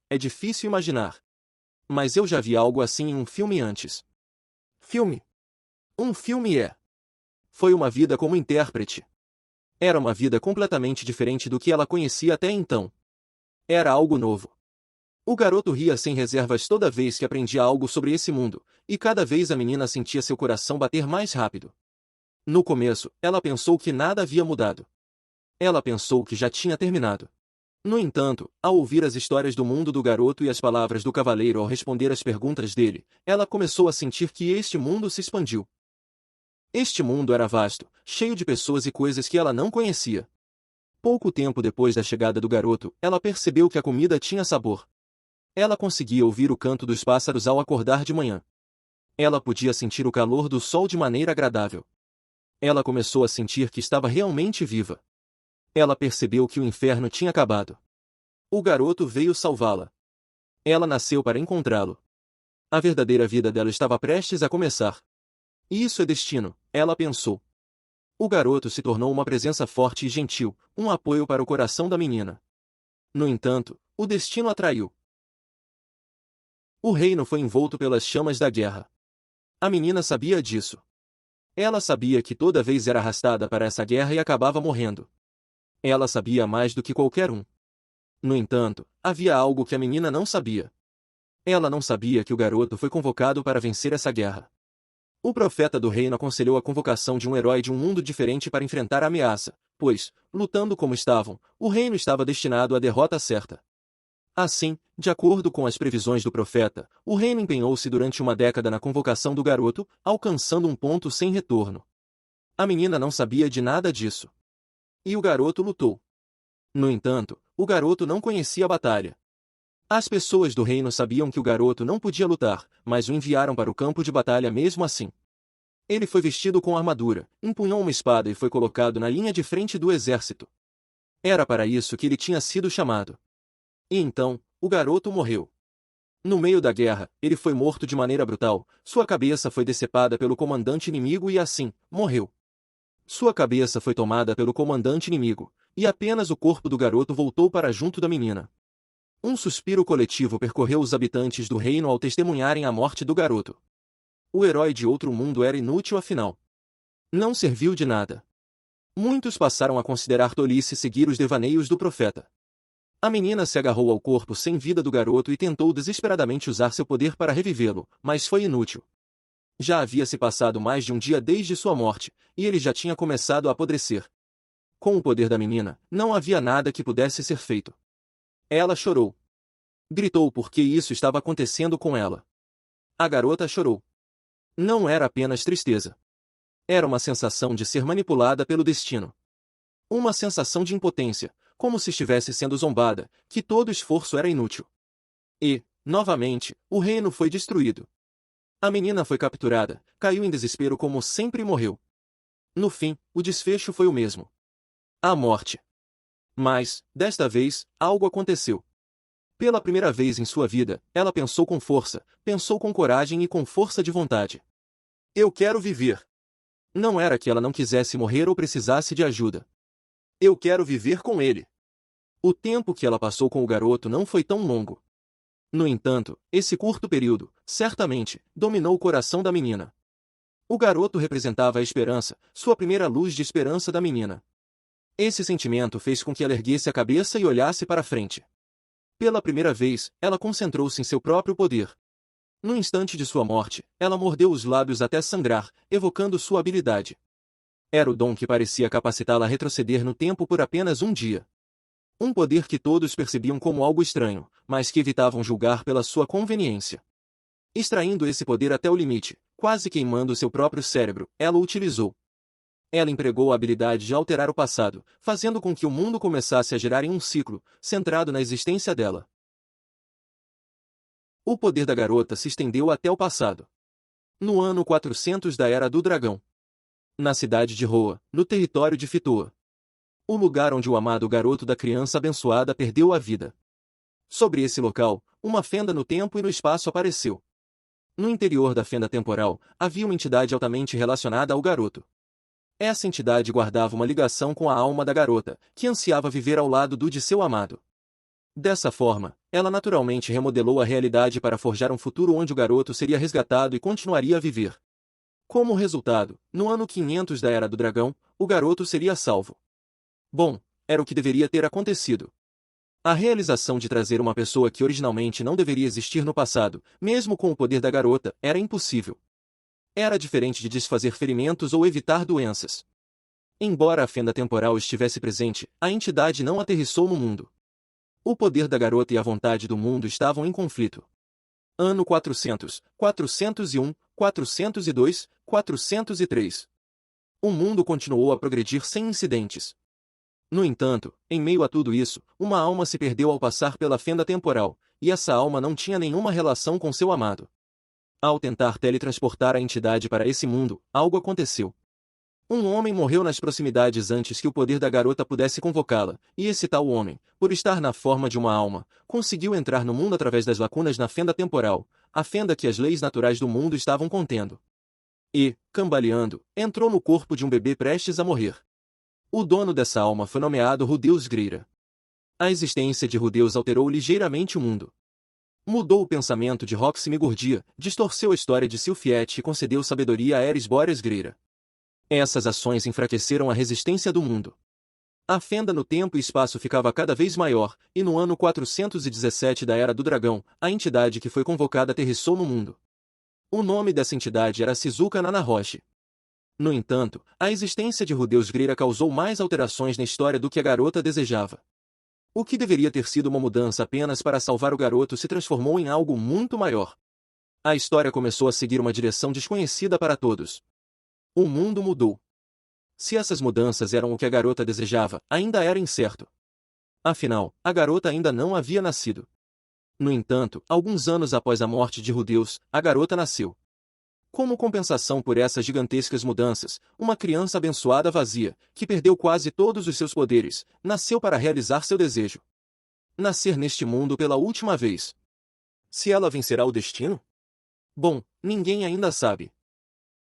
é difícil imaginar. Mas eu já vi algo assim em um filme antes. Filme? Um filme é. Foi uma vida como intérprete. Era uma vida completamente diferente do que ela conhecia até então. Era algo novo. O garoto ria sem reservas toda vez que aprendia algo sobre esse mundo, e cada vez a menina sentia seu coração bater mais rápido. No começo, ela pensou que nada havia mudado. Ela pensou que já tinha terminado. No entanto, ao ouvir as histórias do mundo do garoto e as palavras do cavaleiro ao responder às perguntas dele, ela começou a sentir que este mundo se expandiu. Este mundo era vasto, cheio de pessoas e coisas que ela não conhecia. Pouco tempo depois da chegada do garoto, ela percebeu que a comida tinha sabor. Ela conseguia ouvir o canto dos pássaros ao acordar de manhã. Ela podia sentir o calor do sol de maneira agradável. Ela começou a sentir que estava realmente viva. Ela percebeu que o inferno tinha acabado. O garoto veio salvá-la. Ela nasceu para encontrá-lo. A verdadeira vida dela estava prestes a começar. Isso é destino, ela pensou. O garoto se tornou uma presença forte e gentil, um apoio para o coração da menina. No entanto, o destino atraiu. O reino foi envolto pelas chamas da guerra. A menina sabia disso. Ela sabia que toda vez era arrastada para essa guerra e acabava morrendo. Ela sabia mais do que qualquer um. No entanto, havia algo que a menina não sabia. Ela não sabia que o garoto foi convocado para vencer essa guerra. O profeta do reino aconselhou a convocação de um herói de um mundo diferente para enfrentar a ameaça, pois, lutando como estavam, o reino estava destinado à derrota certa. Assim, de acordo com as previsões do profeta, o reino empenhou-se durante uma década na convocação do garoto, alcançando um ponto sem retorno. A menina não sabia de nada disso. E o garoto lutou. No entanto, o garoto não conhecia a batalha. As pessoas do reino sabiam que o garoto não podia lutar, mas o enviaram para o campo de batalha mesmo assim. Ele foi vestido com armadura, empunhou uma espada e foi colocado na linha de frente do exército. Era para isso que ele tinha sido chamado. E então, o garoto morreu. No meio da guerra, ele foi morto de maneira brutal, sua cabeça foi decepada pelo comandante inimigo e assim, morreu. Sua cabeça foi tomada pelo comandante inimigo, e apenas o corpo do garoto voltou para junto da menina. Um suspiro coletivo percorreu os habitantes do reino ao testemunharem a morte do garoto. O herói de outro mundo era inútil afinal. Não serviu de nada. Muitos passaram a considerar tolice seguir os devaneios do profeta. A menina se agarrou ao corpo sem vida do garoto e tentou desesperadamente usar seu poder para revivê-lo, mas foi inútil. Já havia se passado mais de um dia desde sua morte, e ele já tinha começado a apodrecer. Com o poder da menina, não havia nada que pudesse ser feito. Ela chorou. Gritou porque isso estava acontecendo com ela. A garota chorou. Não era apenas tristeza. Era uma sensação de ser manipulada pelo destino. Uma sensação de impotência, como se estivesse sendo zombada, que todo esforço era inútil. E, novamente, o reino foi destruído. A menina foi capturada, caiu em desespero como sempre e morreu. No fim, o desfecho foi o mesmo. A morte. Mas, desta vez, algo aconteceu. Pela primeira vez em sua vida, ela pensou com força, pensou com coragem e com força de vontade. Eu quero viver. Não era que ela não quisesse morrer ou precisasse de ajuda. Eu quero viver com ele. O tempo que ela passou com o garoto não foi tão longo. No entanto, esse curto período, certamente, dominou o coração da menina. O garoto representava a esperança, sua primeira luz de esperança da menina. Esse sentimento fez com que ela erguesse a cabeça e olhasse para frente. Pela primeira vez, ela concentrou-se em seu próprio poder. No instante de sua morte, ela mordeu os lábios até sangrar, evocando sua habilidade. Era o dom que parecia capacitá-la a retroceder no tempo por apenas um dia. Um poder que todos percebiam como algo estranho, mas que evitavam julgar pela sua conveniência. Extraindo esse poder até o limite, quase queimando seu próprio cérebro, ela o utilizou. Ela empregou a habilidade de alterar o passado, fazendo com que o mundo começasse a girar em um ciclo, centrado na existência dela. O poder da garota se estendeu até o passado. No ano 400 da Era do Dragão. Na cidade de Roa, no território de Fitoa. O lugar onde o amado garoto da criança abençoada perdeu a vida. Sobre esse local, uma fenda no tempo e no espaço apareceu. No interior da fenda temporal, havia uma entidade altamente relacionada ao garoto. Essa entidade guardava uma ligação com a alma da garota, que ansiava viver ao lado de seu amado. Dessa forma, ela naturalmente remodelou a realidade para forjar um futuro onde o garoto seria resgatado e continuaria a viver. Como resultado, no ano 500 da Era do Dragão, o garoto seria salvo. Bom, era o que deveria ter acontecido. A realização de trazer uma pessoa que originalmente não deveria existir no passado, mesmo com o poder da garota, era impossível. Era diferente de desfazer ferimentos ou evitar doenças. Embora a fenda temporal estivesse presente, a entidade não aterrissou no mundo. O poder da garota e a vontade do mundo estavam em conflito. Ano 400, 401, 402, 403. O mundo continuou a progredir sem incidentes. No entanto, em meio a tudo isso, uma alma se perdeu ao passar pela fenda temporal, e essa alma não tinha nenhuma relação com seu amado. Ao tentar teletransportar a entidade para esse mundo, algo aconteceu. Um homem morreu nas proximidades antes que o poder da garota pudesse convocá-la, e esse tal homem, por estar na forma de uma alma, conseguiu entrar no mundo através das lacunas na fenda temporal, a fenda que as leis naturais do mundo estavam contendo. E, cambaleando, entrou no corpo de um bebê prestes a morrer. O dono dessa alma foi nomeado Rudeus Greira. A existência de Rudeus alterou ligeiramente o mundo. Mudou o pensamento de Roxy Migurdia, distorceu a história de Silfiete e concedeu sabedoria a Eris Boreas Greira. Essas ações enfraqueceram a resistência do mundo. A fenda no tempo e espaço ficava cada vez maior, e no ano 417 da Era do Dragão, a entidade que foi convocada aterrissou no mundo. O nome dessa entidade era Shizuka Nanahoshi. No entanto, a existência de Rudeus Greira causou mais alterações na história do que a garota desejava. O que deveria ter sido uma mudança apenas para salvar o garoto se transformou em algo muito maior. A história começou a seguir uma direção desconhecida para todos. O mundo mudou. Se essas mudanças eram o que a garota desejava, ainda era incerto. Afinal, a garota ainda não havia nascido. No entanto, alguns anos após a morte de Rudeus, a garota nasceu. Como compensação por essas gigantescas mudanças, uma criança abençoada vazia, que perdeu quase todos os seus poderes, nasceu para realizar seu desejo. Nascer neste mundo pela última vez. Se ela vencerá o destino? Bom, ninguém ainda sabe.